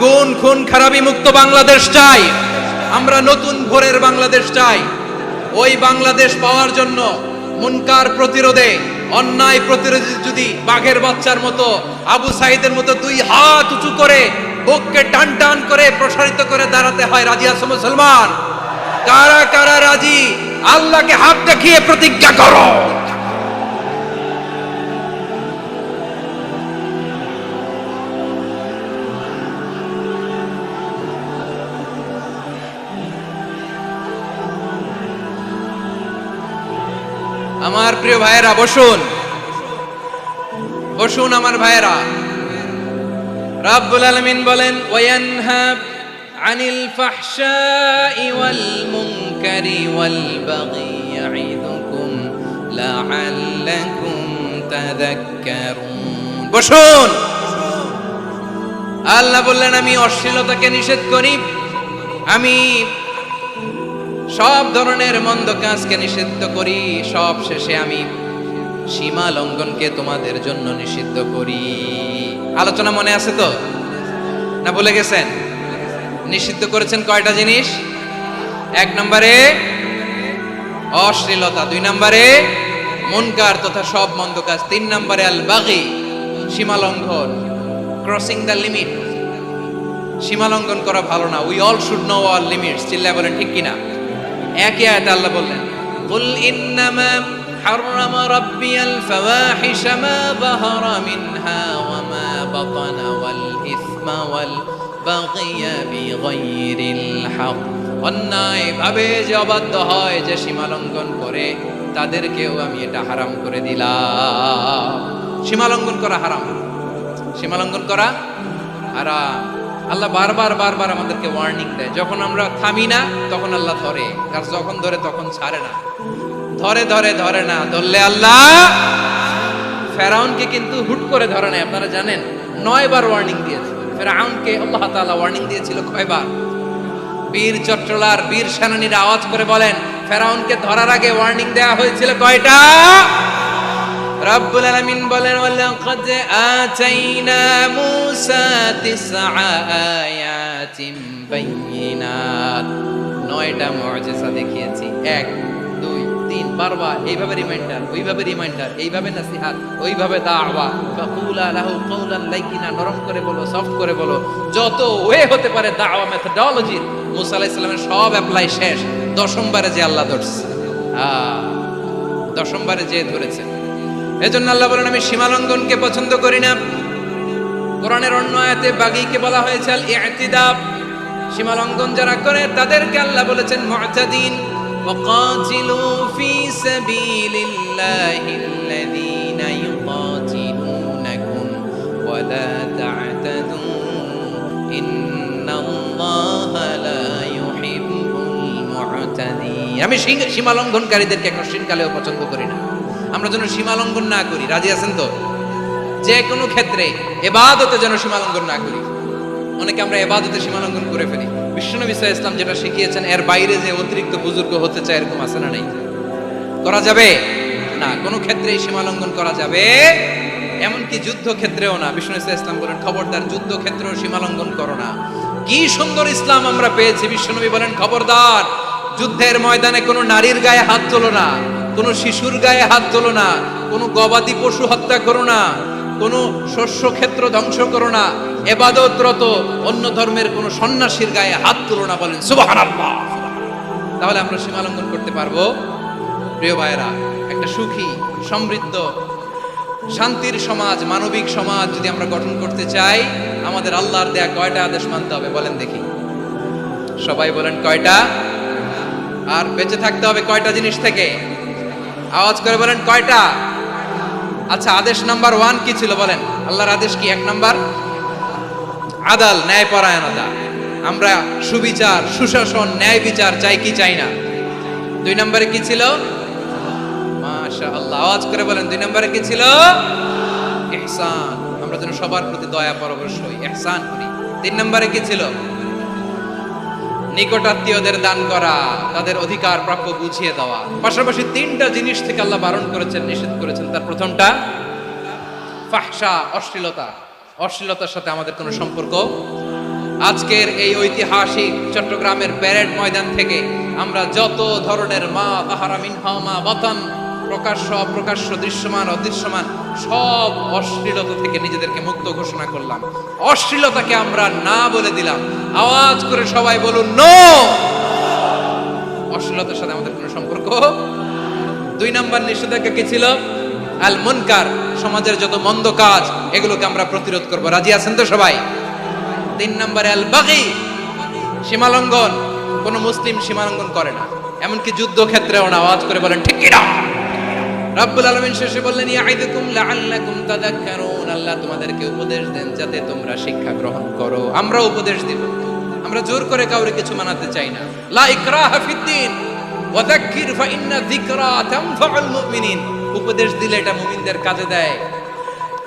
গুণ খুন খারাপি মুক্ত বাংলাদেশ চাই। আমরা নতুন ভোরের বাংলাদেশ চাই। ওই বাংলাদেশ পাওয়ার জন্য মুনকার প্রতিরোধে, অন্যায় প্রতিরোধে যদি বাঘের বাচ্চার মতো, আবু সাইদের মতো 2 হাত উঁচু করে বুককে টান টান করে প্রসারিত করে দাঁড়াতে হয়, রাজি আছো মুসলমান? কারা কারা রাজি? আল্লাহকে হাত দেখিয়ে প্রতিজ্ঞা করো। আমার প্রিয় ভাইয়েরা, বসুন বসুন আমার ভাইয়েরা। রাব্বুল আলামিন বলেন, ওয়ায়ানহা আনিল ফাহশাই ওয়াল মুনকারি ওয়াল বাগি ইয়াইদুকুম লাআল্লাকুম তাযাক্কারুন। বসুন। আল্লাহ বললেন, আমি অশ্লীলতাকে নিষেধ করি, আমি সব ধরনের মন্দ কাজকে নিষিদ্ধ করি, সব শেষে আমি সীমা লঙ্ঘনকে তোমাদের জন্য নিষিদ্ধ করি। আলোচনা মনে আছে তো? না ভুলে গেছেন? নিষিদ্ধ করেছেন কয়টা জিনিস? 1 নম্বরে অশ্লীলতা, 2 নম্বরে মুনকার তথা সব মন্দ কাজ, 3 নম্বরে আল বাগি, সীমা লঙ্ঘন, ক্রসিং দ্য লিমিট। সীমা লঙ্ঘন করা ভালো না। We all should know our limits. চিল্লায় বলেন ঠিক কিনা? একই আয়াতে আল্লাহ বললেন, কুল ইন্নামা হাররামা রাব্বিয়াল ফাওয়াহিশা মা যাহারা মিনহা ওয়া মা বাতানা ওয়াল ইসমা ওয়াল বাগিয়া বিগাইরিল হক। অন্যায় ভাবে যে অবাধ্য হয়, যে সীমা লঙ্ঘন করে, তাদেরকেও আমি এটা হারাম করে দিলাম। সীমা লঙ্ঘন করা হারাম, সীমা লঙ্ঘন করা হারাম। আল্লাহ বারবার বারবার আমাদেরকে ওয়ার্নিং দেয়। যখন আমরা থামি না, তখন আল্লাহ ধরে, আর যখন ধরে তখন ছাড়ে না। ধরে ধরে ধরে না, ধরলে আল্লাহ। ফেরাউনকে কিন্তু হুট করে ধরে নাই, আপনারা জানেন 9 বার ওয়ার্নিং দিয়েছে। ফেরাউনকে আল্লাহ তাআলা ওয়ার্নিং দিয়েছিল কয়বার? বীর চট্টলার বীর সেনানীরা আওয়াজ করে বলেন, ফেরাউনকে ধরার আগে ওয়ার্নিং দেওয়া হয়েছিল কয়টা? রাব্বুল আলামিন বলেন, ওয়ালাকাদ আতাইনা মূসা 9 আয়াতিন বাইয়িনাত। 9টা মুজিজা দেখিয়েছি। 1 2 3 বারবার এইভাবে রিমাইন্ডার, ওইভাবে রিমাইন্ডার, এইভাবে নসিহত, ওইভাবে দাওয়া। ফাকুলা লাহু কাওলান লাইয়িনা, নরম করে বলো, সফট করে বলো, যত ওয়ে হতে পারে দাওয়া মেথডোলজি। মূসা আলাইহিস সালামের সব অ্যাপ্লাই শেষ। 10ম বারে যে আল্লাহ ধরছে, 10ম বারে যে ধরেছে। এজন্য আল্লাহ বলেন, আমি সীমা লঙ্ঘনকে পছন্দ করি না। কোরআনের অন্য আয়াতে বাগীকে বলা হয়েছে আল ইতিদা, সীমা লঙ্ঘন যারা করে তাদেরকে আল্লাহ বলেছেন মু'তাদিন। ওয়াকাতিলু ফি সাবিলিল্লাহিল্লাযীনা ইউকাতিলুনাকুম ওয়া লা তা'তাদু ইন্নাল্লাহা লা ইউহিব্বুল মু'তাদিন। আমি সীমা লঙ্ঘনকারীদেরকে কোশ্চিনকালেও পছন্দ করি না। আমরা যেন সীমা লঙ্ঘন না করি, রাজি আছেন তো? যে কোনো ক্ষেত্রে ইবাদতে যেন সীমা লঙ্ঘন না করি। অনেকে আমরা ইবাদতে সীমা লঙ্ঘন করে ফেলি। বিশ্বনবী সাল্লাল্লাহু আলাইহি ওয়াসাল্লাম যেটা শিখিয়েছেন এর বাইরে যে অতিরিক্ত বুজুর্গ হতে চায় এরকম আছে না? নাই। করা যাবে না, কোনো ক্ষেত্রেই সীমা লঙ্ঘন করা যাবে, এমনকি যুদ্ধ ক্ষেত্রেও না। বিশ্বনবী সাল্লাল্লাহু আলাইহি ওয়াসাল্লাম বলেন খবরদার যুদ্ধ ক্ষেত্রেও সীমা লঙ্ঘন করো না। কি সুন্দর ইসলাম আমরা পেয়েছি। বিশ্বনবী বলেন খবরদার যুদ্ধের ময়দানে কোনো নারীর গায়ে হাত তোলো না, কোনো শিশুর গায়ে হাত তোলো না, কোনো গবাদি পশু হত্যা করো না, কোনো শস্য ক্ষেত্র ধ্বংস করো না, ইবাদতরত অন্য ধর্মের কোনো সন্ন্যাসীর গায়ে হাত তোলো না। বলেন সুবহানাল্লাহ। তাহলে আমরা সীমা লঙ্ঘন করতে পারবো? প্রিয় ভাইরা, একটা সুখী সমৃদ্ধ শান্তির সমাজ, মানবিক সমাজ যদি আমরা গঠন করতে চাই, আমাদের আল্লাহর দেয়া কয়টা আদেশ মানতে হবে বলেন দেখি? সবাই বলেন কয়টা? আর বেঁচে থাকতে হবে কয়টা জিনিস থেকে? আওয়াজ করে বলেন কয়টা? আচ্ছা, আদেশ নাম্বার 1 কি ছিল বলেন? আল্লাহর আদেশ কি? 1 নাম্বার আদাল, ন্যায়পরায়ণতা। আমরা সুবিচার, সুশাসন, ন্যায় বিচার চাই কি চাই না? 2 নম্বরে কি ছিল? মাশাআল্লাহ, আওয়াজ করে বলেন 2 নম্বরে কি ছিল? ইহসান। আমরা যেন সবার প্রতি দয়া পরবশ হই, ইহসান করি। 3 নম্বরে কি ছিল? নিকটাত্মীয়দের দান করা, তাদের অধিকার প্রাপ্য বুঝিয়ে দেওয়া। পাশাপাশি 3টা জিনিস থেকে আল্লাহ বারণ করেছেন, নিষেধ করেছেন। তার প্রথমটা ফাহশা, অশ্লীলতা। অশ্লীলতার সাথে আমাদের কোনো সম্পর্ক। আজকের এই ঐতিহাসিক চট্টগ্রামের প্যারেড ময়দান থেকে আমরা যত ধরনের মা তাহারা মিনহা মা বাতান, প্রকাশ্য অপ্রকাশ্য, দৃশ্যমান অদৃশ্যমান, সব অশ্লীলতা থেকে নিজেদেরকে মুক্ত ঘোষণা করলাম। অশ্লীলতাকে আমরা না বলে দিলাম। আওয়াজ করে সবাই বলুন নো। অশ্লীলতার সাথে আমাদের কোনো সম্পর্ক। 2 নম্বর নিষেধাজ্ঞা কি ছিল? আল মুনকার, সমাজের যত মন্দ কাজ এগুলোকে আমরা প্রতিরোধ করব। রাজি আছেন তো সবাই? 3 নম্বরে আল বাগি, সীমালঙ্ঘন। কোন মুসলিম সীমালঙ্ঘন করে না, এমনকি যুদ্ধ ক্ষেত্রেও না। আওয়াজ করে বলেন ঠিক কি না? রব্বুল আলামিন শেষে বললেন ইয়াইদুকুম লাআল্লাকুম তাযাক্কারুন। আল্লাহ তোমাদেরকে উপদেশ দেন যাতে তোমরা শিক্ষা গ্রহণ করো। আমরা উপদেশ দিব, আমরা জোর করে কাউরে কিছু মানাতে চাই না। লা ইকরাহা ফিদ্দিন ওয়া যাক্কির ফা ইন্না যিকরা তানফাউল মুমিনিন। উপদেশ দিলে এটা মুমিনদের কাজে দেয়।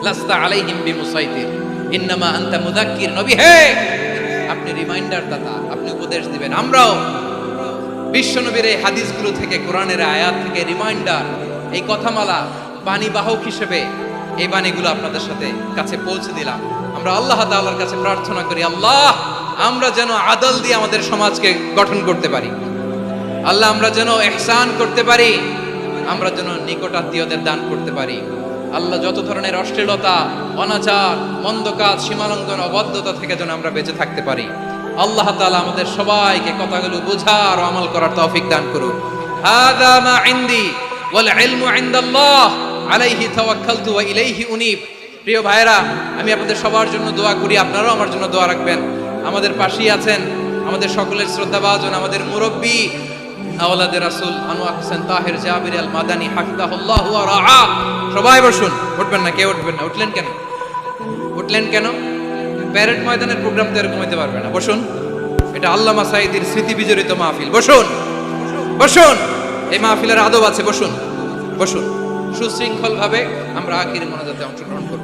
লাস্তা আলাইহিম বিমুসাইতির ইন্নামা আনতা মুযাক্কির। নবী হে, আপনি রিমাইন্ডার দাতা, আপনি উপদেশ দিবেন। আমরাও বিশ্বনবীর এই হাদিসগুলো থেকে, কোরআনের আয়াত থেকে রিমাইন্ডার, এই কথামালা, বাণীবাহক হিসেবে এই বাণীগুলো আপনাদের সাথে কাছে পৌঁছে দিলাম। আমরা আল্লাহ তাআলার কাছে প্রার্থনা করি, আল্লাহ আমরা যেন আদল দিয়ে আমাদের সমাজকে গঠন করতে পারি। আল্লাহ আমরা যেন ইহসান করতে পারি, আমরা যেন নিকটাত্মীয়দের দান করতে পারি। আল্লাহ যত ধরনের অশ্লীলতা, অনাচার, মন্দ কাজ, সীমালঙ্ঘন, অবাধ্যতা থেকে যেন আমরা বেঁচে থাকতে পারি। আল্লাহ তাআলা আমাদের সবাইকে কথাগুলো বোঝার ও আমল করার তৌফিক দান করুন। হাযা মা ইনদি ওয়াল ইলমু ইনদাল্লাহ আলাইহি তাওয়াক্কালতু ওয়া ইলাইহি উনীব। প্রিয় ভাইরা, আমি আপনাদের সবার জন্য দোয়া করি, আপনারাও আমার জন্য দোয়া রাখবেন। আমাদের পাশেই আছেন আমাদের সকলের শ্রদ্ধাভাজন আমাদের মুরব্বী আওলাদে রাসূল আনোয়ার হোসেন তাহের জাবির আল মাদানী হাফিজাহুল্লাহু ওয়া রাআ। সবাই বসুন। উঠবেন না, কেউ উঠবেন না। উঠলেন কেন? উঠলেন কেন? প্যারেড ময়দানের প্রোগ্রাম তো এরকম হইতে পারবে না। বসুন। এটা আল্লামা সাঈদীর স্মৃতি বিজড়িত মাহফিল। বসুন, বসুন। এই মাহফিলের আদব আছে। বসুন, বসুন। সুশৃঙ্খল ভাবে আমরা আখির মোনাজাতে অংশগ্রহণ করব।